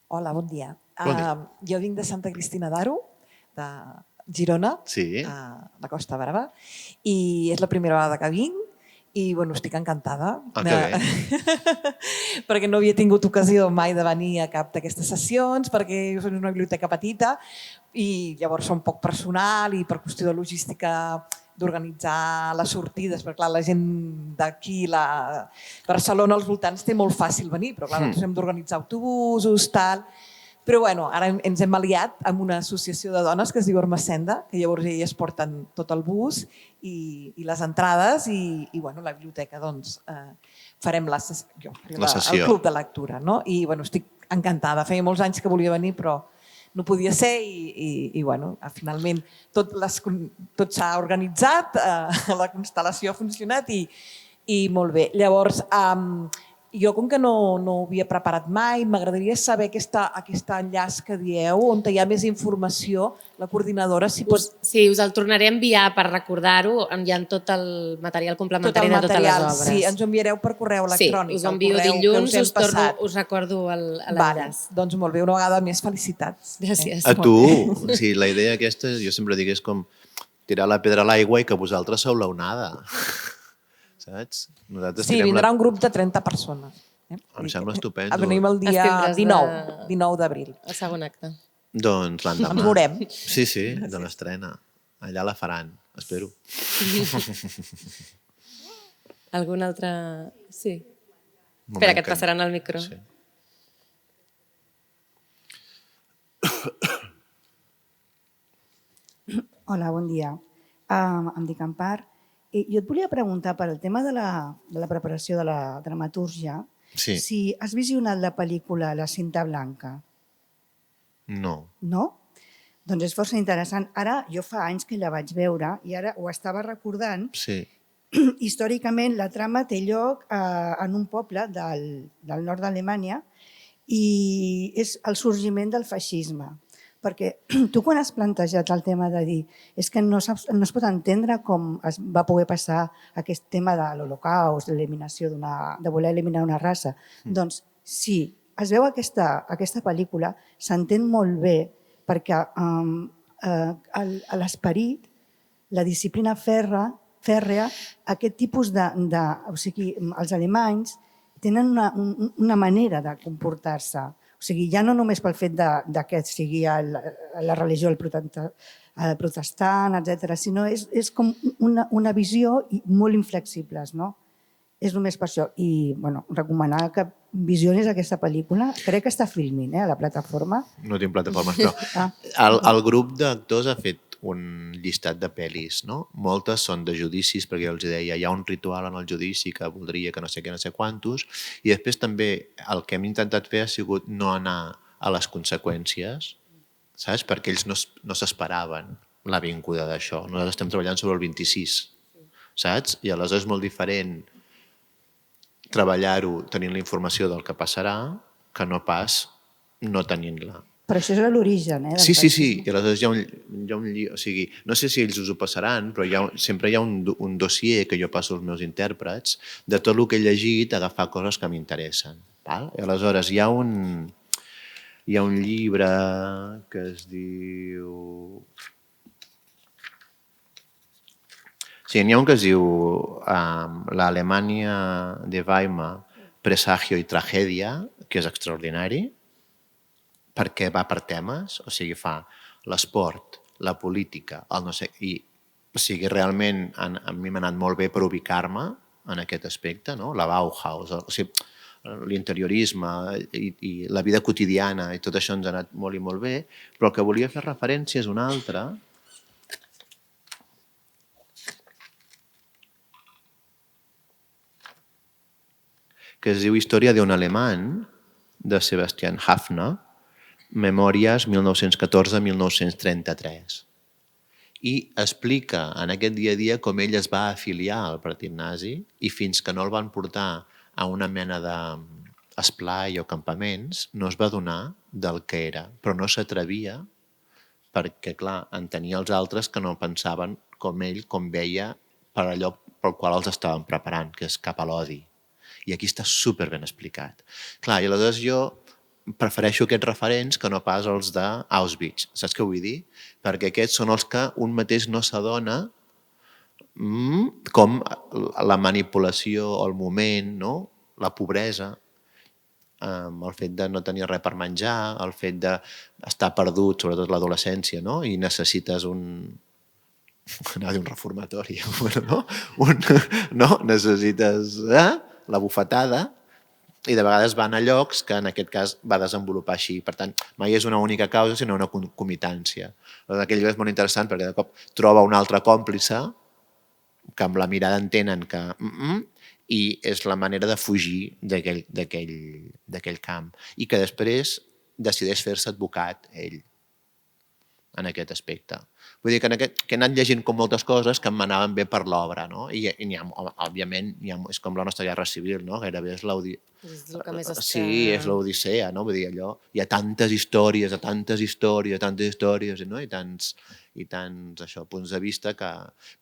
Hola, bon dia. Bon dia. Jo vinc de Santa Cristina d'Aro, de Girona, a la Costa Brava, i és la primera vegada que vinc i estic encantada. Que bé. Perquè no havia tingut ocasió mai de venir a cap d'aquestes sessions, perquè és una biblioteca petita i llavors són poc personal i per qüestió de logística d'organitzar les sortides, perquè clar, la gent d'aquí, Barcelona als voltants té molt fàcil venir, però clar, nosaltres hem d'organitzar autobusos, tal... Però ara ens hem aliat amb una associació de dones que es diu Hermesenda, que llavors elles porten tot el bus i les entrades i la biblioteca, doncs, farem el club de lectura. I estic encantada. Feia molts anys que volia venir, però no podia ser i finalment tot s'ha organitzat, la constel·lació ha funcionat i molt bé. Llavors, jo, com que no ho havia preparat mai, m'agradaria saber aquest enllaç que dieu, on hi ha més informació, la coordinadora... Sí, us el tornaré a enviar per recordar-ho, hi ha tot el material complementari de totes les obres. Sí, ens ho enviareu per correu electrònic. Sí, us ho envio dilluns, us recordo l'enllaç. Doncs molt bé, una vegada més, felicitats. Gràcies. A tu, la idea aquesta, jo sempre dic, és com tirar la pedra a l'aigua i que vosaltres sou l'onada. Saps? Sí, vindrà un grup de 30 persones. Em sembla estupendo. Venim el dia 19 d'abril. El segon acte. Doncs l'endemà. Ens veurem. Sí, de l'estrena. Allà la faran, espero. Algun altre... Sí. Espera, que et passaran el micro. Sí. Hola, bon dia. Em dic Ampar. Jo et volia preguntar per el tema de la preparació de la dramatúrgia, si has visionat la pel·lícula La cinta blanca. No. No? Doncs és força interessant. Ara, jo fa anys que la vaig veure i ara ho estava recordant. Sí. Històricament, la trama té lloc en un poble del nord d'Alemanya i és el sorgiment del feixisme. Perquè tu quan has plantejat el tema de dir és que no es pot entendre com es va poder passar aquest tema de l'Holocaust, l'eliminació de voler eliminar una raça, doncs si es veu aquesta pel·lícula s'entén molt bé perquè l'esperit, la disciplina fèrrea, aquest tipus de... O sigui, els alemanys tenen una manera de comportar-se. O sigui, ja no només pel fet que sigui la religió protestant, etc., sinó és com una visió molt inflexibles, no? És només per això. I recomanar que visionis aquesta pel·lícula. Crec que està filmint a la plataforma. No tinc plataformes, però el grup d'actors ha fet un llistat de pel·lis, no? Moltes són de judicis, perquè jo els deia, hi ha un ritual en el judici que voldria que no sé què, no sé quantos, i després també el que hem intentat fer ha sigut no anar a les conseqüències, saps? Perquè ells no s'esperaven la vinguda d'això. Nosaltres estem treballant sobre el 26, saps? I aleshores és molt diferent treballar-ho tenint la informació del que passarà que no pas no tenint-la. Però això és l'origen, del Sí. feixisme. I aleshores hi ha un o sigui, no sé si ells us ho passaran, però sempre hi ha un dossier que jo passo als meus intèrprets de tot el que he llegit, agafar coses que m'interessen. I aleshores hi ha un llibre que es diu... Sí, n'hi ha un que es diu l'Alemanya de Weimar, presagio i tragèdia, que és extraordinari, perquè va per temes, o sigui, fa l'esport, la política, el no sé... O sigui, realment a mi m'ha anat molt bé per ubicar-me en aquest aspecte, no? La Bauhaus, o sigui, l'interiorisme i la vida quotidiana i tot això ens ha anat molt i molt bé, però el que volia fer referència és un altre, que es diu Història d'un alemany, de Sebastian Haffner, Memòries 1914-1933. I explica en aquest dia a dia com ell es va afiliar al partit nazi i fins que no el van portar a una mena d'esplai o campaments no es va adonar del que era, però no s'atrevia perquè, clar, entenia els altres que no pensaven com ell, com veia per allò pel qual els estaven preparant, que és cap a l'odi. I aquí està superben explicat. Clar, i aleshores jo prefereixo aquests referents que no pas els d'Auschwitz. Saps què vull dir? Perquè aquests són els que un mateix no s'adona com la manipulació, el moment, no? La pobresa, el fet de no tenir res per menjar, el fet d'estar perdut, sobretot l'adolescència, no? I necessites anava a dir un reformatori, no? Necessites la bufetada, i de vegades van a llocs que en aquest cas va desenvolupar així. Per tant, mai és una única causa, sinó una concomitància. Aquell lloc és molt interessant perquè de cop troba un altre còmplice que amb la mirada entenen que... i és la manera de fugir d'aquell camp. I que després decideix fer-se advocat, ell, en aquest aspecte. Vull dir que he anat llegint com moltes coses que m'anaven bé per l'obra, no? I òbviament, és com la nostra guerra civil, no? Gairebé és l'Odissea. És el que més està... Sí, és l'Odissea, no? Vull dir, allò, hi ha tantes històries, no? I tants punts de vista que...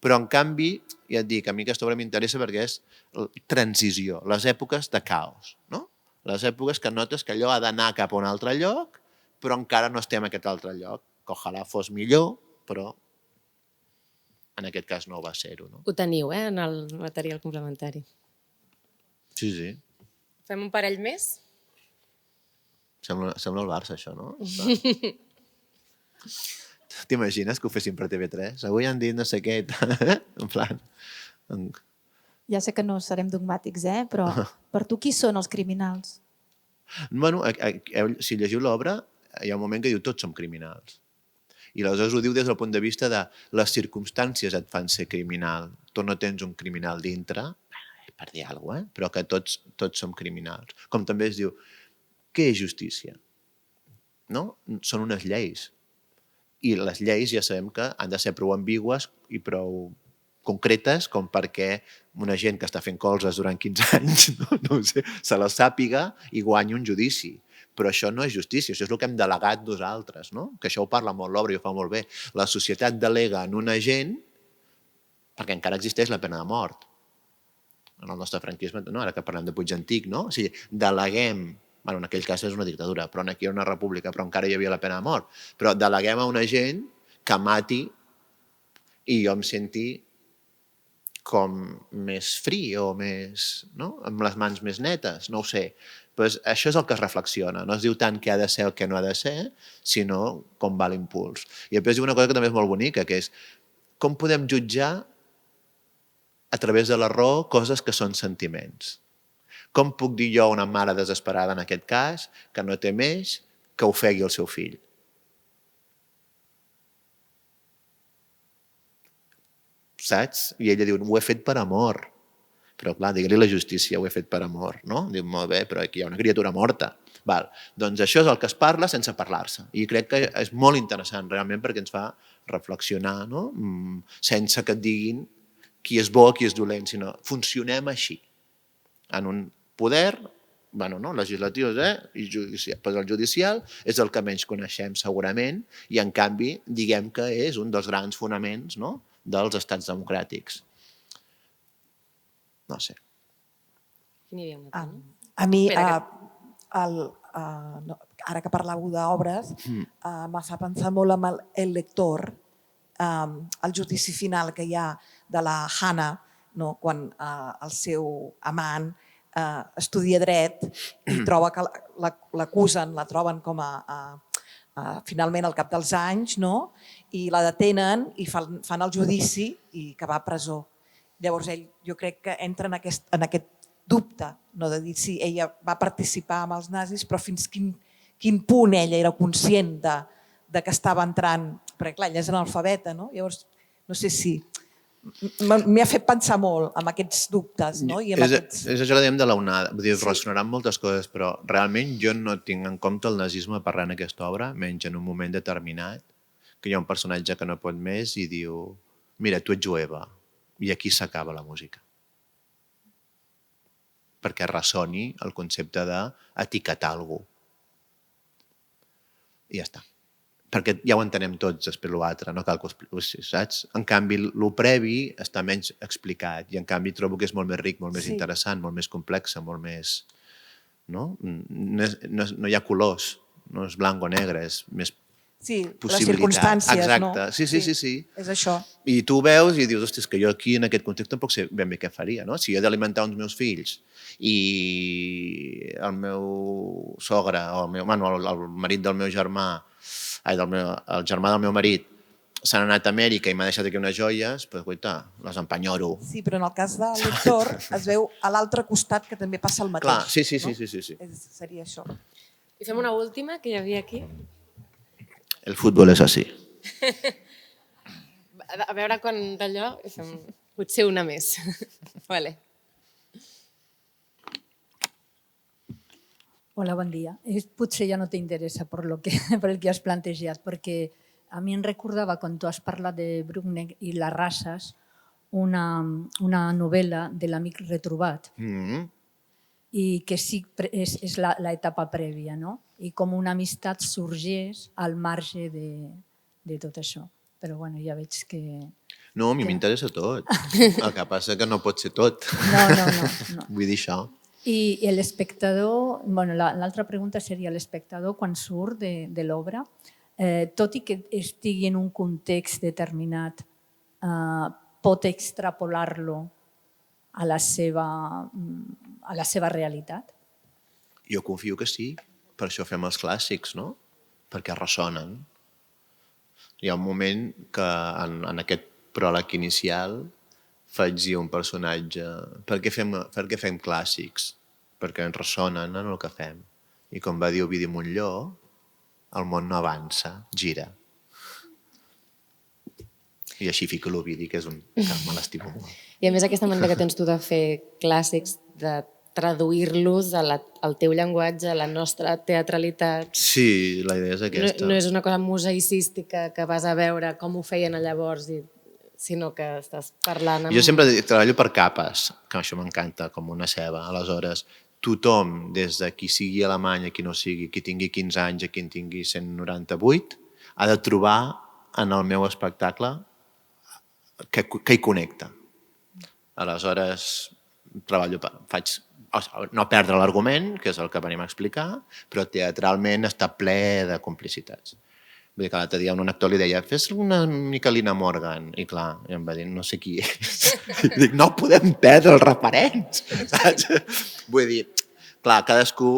Però, en canvi, ja et dic, a mi aquesta obra m'interessa perquè és transició, les èpoques de caos, no? Les èpoques que notes que allò ha d'anar cap a un altre lloc, però encara no estem en aquest altre lloc, que ojalà fos millor, però en aquest cas no va ser-ho. No? Ho teniu, en el material complementari. Sí. Fem un parell més? Sembla el Barça, això, no? T'imagines que ho fessin per TV3? Avui han dit no sé què, en plan... Ja sé que no serem dogmàtics, però per tu qui són els criminals? Bueno, si llegiu l'obra, hi ha un moment que diu tots som criminals. I aleshores ho diu des del punt de vista de les circumstàncies et fan ser criminal. Tu no tens un criminal dintre, per dir alguna cosa, però que tots som criminals. Com també es diu, què és justícia? No? Són unes lleis. I les lleis ja sabem que han de ser prou ambigües i prou concretes com perquè una gent que està fent coses durant 15 anys no sé, se les sàpiga i guanyi un judici. Però això no és justícia, això és el que hem delegat nosaltres, no? Que això ho parla molt l'obra i ho fa molt bé. La societat delega en un agent perquè encara existeix la pena de mort. En el nostre franquisme, no? Ara que parlem de Puig Antic, no? O sigui, deleguem, bueno, en aquell cas és una dictadura, però aquí era una república, però encara hi havia la pena de mort. Però deleguem a un agent que mati i jo em senti com més free o més, no? Amb les mans més netes, no ho sé. Pues això és el que es reflexiona. No es diu tant què ha de ser o què no ha de ser, sinó com va l'impuls. I després diu una cosa que també és molt bonica, que és com podem jutjar a través de la raó coses que són sentiments. Com puc dir jo a una mare desesperada en aquest cas, que no té més, que ofegui el seu fill? saps? I ella diu, ho he fet per amor. Però clar, digue-li la justícia, ho he fet per amor, no? Diu, molt bé, però aquí hi ha una criatura morta. Val. Doncs això és el que es parla sense parlar-se. I crec que és molt interessant, realment, perquè ens fa reflexionar, no? Sense que et diguin qui és bo, qui és dolent, sinó funcionem així. En un poder, bueno, no, legislatiu i judicial, però el judicial és el que menys coneixem segurament i en canvi diguem que és un dels grans fonaments, no?, dels estats democràtics. No sé. Qui n'hi havia una Tània? A mi, Espera ara que parlàveu d'obres, me fa pensar molt en el lector, el judici final que hi ha de la Hannah, no? Quan el seu amant estudia dret i troba que l'acusen, la troben com finalment al cap dels anys, no? I la detenen i fan el judici i que va a presó. Llavors ell, jo crec que entra en aquest dubte, no, de dir si ella va participar amb els nazis, però fins quin punt ella era conscient de que estava entrant, perquè clar, ella és analfabeta, no? Llavors, no sé si m'ha fet pensar molt en aquests dubtes. No? I és això que dèiem de la onada, vull dir, relacionaran moltes coses, però realment jo no tinc en compte el nazisme parlant en aquesta obra, menys en un moment determinat, que hi ha un personatge que no pot més i diu, mira, tu ets jueva, i aquí s'acaba la música. Perquè ressoni el concepte d'etiquetar algú. I ja està. Perquè ja ho entenem tots, després l'altre, no cal que ho expliqui, saps? En canvi, el previ està menys explicat i en canvi trobo que és molt més ric, molt més interessant, molt més complex, molt més... No hi ha colors, no és blanc o negre, és més possibilitat. Les circumstàncies, no? Exacte, sí. És això. I tu veus i dius, hòstia, és que jo aquí en aquest context tampoc sé ben bé què faria, no? Si he d'alimentar uns meus fills i el meu sogre, o el marit del meu germà, el germà del meu marit s'han anat a Amèrica i m'ha deixat aquí unes joies, doncs, guaita, les empenyoro. Sí, però en el cas de l'Héctor es veu a l'altre costat que també passa el mateix. Clar, sí. Seria això. I fem una última, que hi havia aquí. El futbol és així. A veure quan d'allò, potser una més. Vale. Hola, bon dia. Potser ja no t'interessa per el que has plantejat, perquè a mi em recordava, quan tu has parlat de Bruckner i les races, una novel·la de l'amic retrobat, i que sí és l'etapa prèvia, no? I com una amistat sorgeix al marge de tot això. Però bueno, ja veig que... No, a mi m'interessa tot. El que passa que no pot ser tot. No. Vull dir això. I l'espectador, l'altra pregunta seria l'espectador quan surt de l'obra, tot i que estigui en un context determinat, pot extrapolar-lo a la seva realitat? Jo confio que sí, per això fem els clàssics, no? Perquè ressonen. Hi ha un moment que en aquest pròleg inicial faig dir un personatge, per què fem clàssics? Perquè ens ressonen en el que fem. I com va dir Ovidi Montllor, el món no avança, gira. I així fico l'Ovidi, que és un que me l'estimo molt. I a més aquesta manera que tens tu de fer clàssics, de traduir-los al teu llenguatge, a la nostra teatralitat. Sí, la idea és aquesta. No és una cosa museística que vas a veure com ho feien llavors, sinó que estàs parlant amb... Jo sempre treballo per capes, que això m'encanta, com una ceba. Aleshores, tothom, des de qui sigui alemany a qui no sigui, qui tingui 15 anys a qui en tingui 198, ha de trobar en el meu espectacle que hi connecta. Aleshores, faig no perdre l'argument, que és el que venim a explicar, però teatralment està ple de complicitats. Vull dir que l'altre dia un actor li deia fes una mica Lina Morgan, i clar, em va dir, no sé qui és. Dic, no podem perdre els referents, saps? Vull dir, clar, cadascú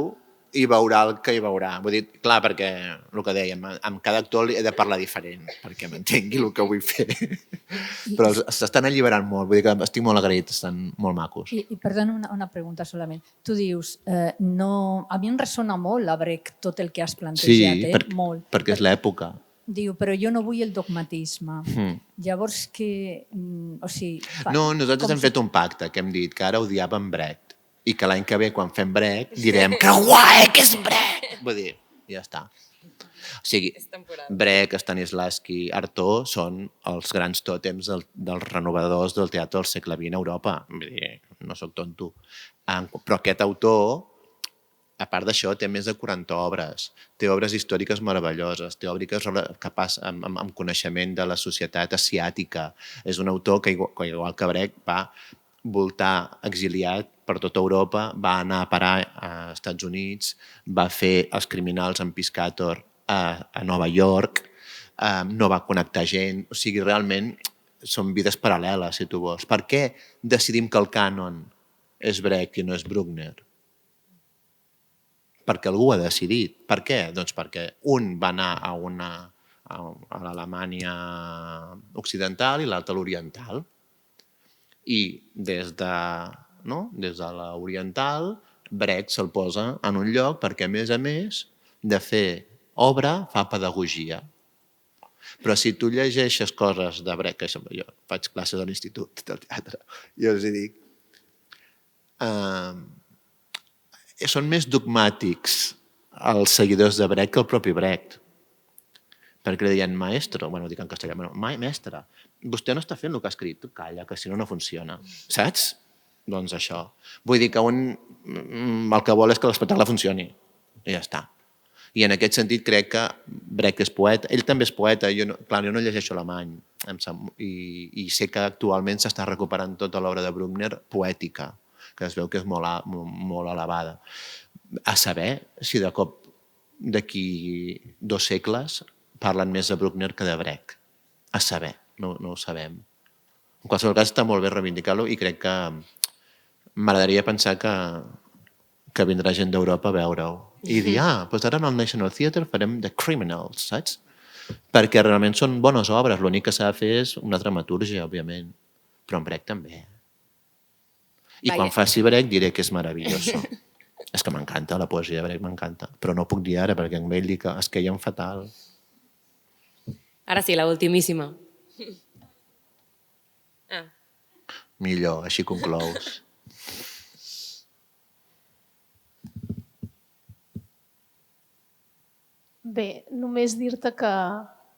hi veurà el que hi veurà. Vull dir, clar, perquè el que dèiem, amb cada actor he de parlar diferent, perquè m'entengui el que vull fer. Però s'estan alliberant molt, vull dir que estic molt agraït, estan molt macos. I perdona una pregunta solament. Tu dius, a mi em ressona molt la Brecht, tot el que has plantejat, molt. Perquè és l'època. diu, però jo no vull el dogmatisme. Llavors que... O sigui, No, nosaltres hem fet un pacte que hem dit que ara odiàvem Brecht i que l'any que ve, quan fem Brecht, direm que guai, que és Brecht! Vull dir, ja està. O sigui, Brecht, Stanislavski, Artaud són els grans tòtems dels renovadors del teatre del segle XX a Europa. Vull dir, no sóc tonto. Però aquest autor, a part d'això, té més de 40 obres. Té obres històriques meravelloses, té obres amb coneixement de la societat asiàtica. És un autor que, igual que Brecht, va voltar exiliat per tota Europa, va anar a parar als Estats Units, va fer Els criminals en Piscator a Nova York, no va connectar gent. O sigui, realment són vides paral·leles, si tu vols. Per què decidim que el cànon és Brecht i no és Bruckner? Perquè algú ha decidit. Per què? Doncs perquè un va anar a l'Alemanya occidental i l'altre a l'oriental. I des de l'oriental, Brecht se'l posa en un lloc perquè, a més de fer obra, fa pedagogia. Però si tu llegeixes coses de Brecht, que jo faig classes a l'Institut del Teatre, i els dic, són més dogmàtics els seguidors de Brecht que el propi Brecht. Perquè li deien, maestro, bueno, ho dic en castellà, mestre, vostè no està fent el que ha escrit, tu calla, que si no, no funciona. Saps? Doncs això. Vull dir que el que vol és que l'espectacle funcioni. I ja està. I en aquest sentit crec que Brecht és poeta. Ell també és poeta. Jo no llegeixo alemany. I sé que actualment s'està recuperant tota l'obra de Bruckner poètica, que es veu que és molt elevada. A saber si de cop d'aquí 2 segles parlen més de Bruckner que de Brecht. A saber, no ho sabem. En qualsevol cas, està molt bé reivindicar-lo i crec que m'agradaria pensar que vindrà gent d'Europa a veure-ho. I dir, doncs ara en el National Theatre farem The Criminals, saps? Perquè realment són bones obres. L'únic que s'ha de fer és una dramatúrgia, òbviament. Però en Brecht també. I quan faci Brecht diré que és meravelloso. És que m'encanta, la poesia de Brecht m'encanta. Però no ho puc dir ara perquè en ell dic que es queien fatal. Ara sí, la ultimíssima. Millor, així conclous. Bé, només dir-te que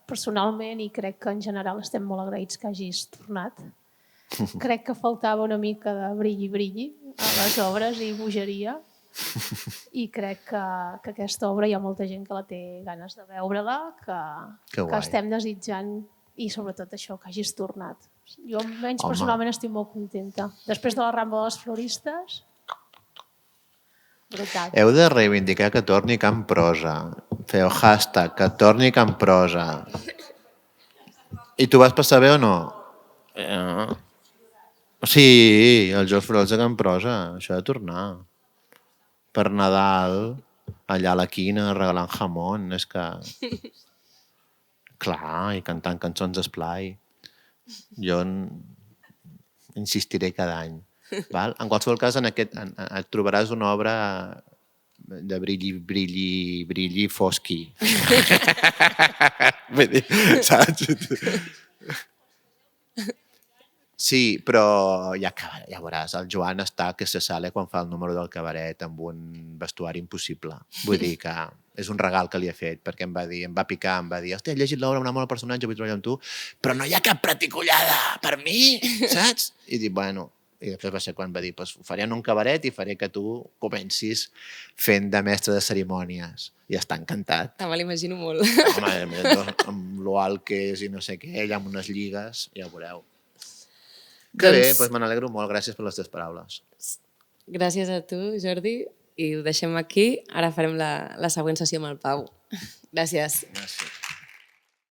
personalment, i crec que en general estem molt agraïts que hagis tornat, crec que faltava una mica de brilli a les obres i bogeria, i crec que aquesta obra hi ha molta gent que la té ganes de veure-la, que estem desitjant, i sobretot això, que hagis tornat. Jo almenys personalment estic molt contenta. Després de la Rambla de les Floristes, brutal. Heu de reivindicar que torni Can Prosa. Feu hashtag, que torni Can Prosa. I tu vas passar bé o no? Sí, els Jocs Florals de Can Prosa. Això ha de tornar. Per Nadal, allà a la quina, regalant jamón. És que... Clar, i cantant cançons d'esplai. Jo insistiré cada any. Val? En qualsevol cas, et trobaràs una obra de brilli fosqui. Saps? Sí, però ja veuràs, el Joan està que se sale quan fa el número del cabaret amb un vestuari impossible. Vull dir que és un regal que li he fet, perquè em va picar, em va dir, hòstia, he llegit l'obra, un amor al personatge, vull treballar amb tu, però no hi ha cap praticollada per mi, saps? I dic, bueno, i després va ser quan va dir, ho faré en un cabaret i faré que tu comencis fent de mestre de cerimònies. I està encantat. Me l'imagino molt. Home, amb lo alt que és i no sé què, ell amb unes lligues, ja ho veureu. Que bé, doncs me n'alegro molt. Gràcies per les teves paraules. Gràcies a tu, Jordi, i ho deixem aquí. Ara farem la següent sessió amb el Pau. Gràcies. Gràcies.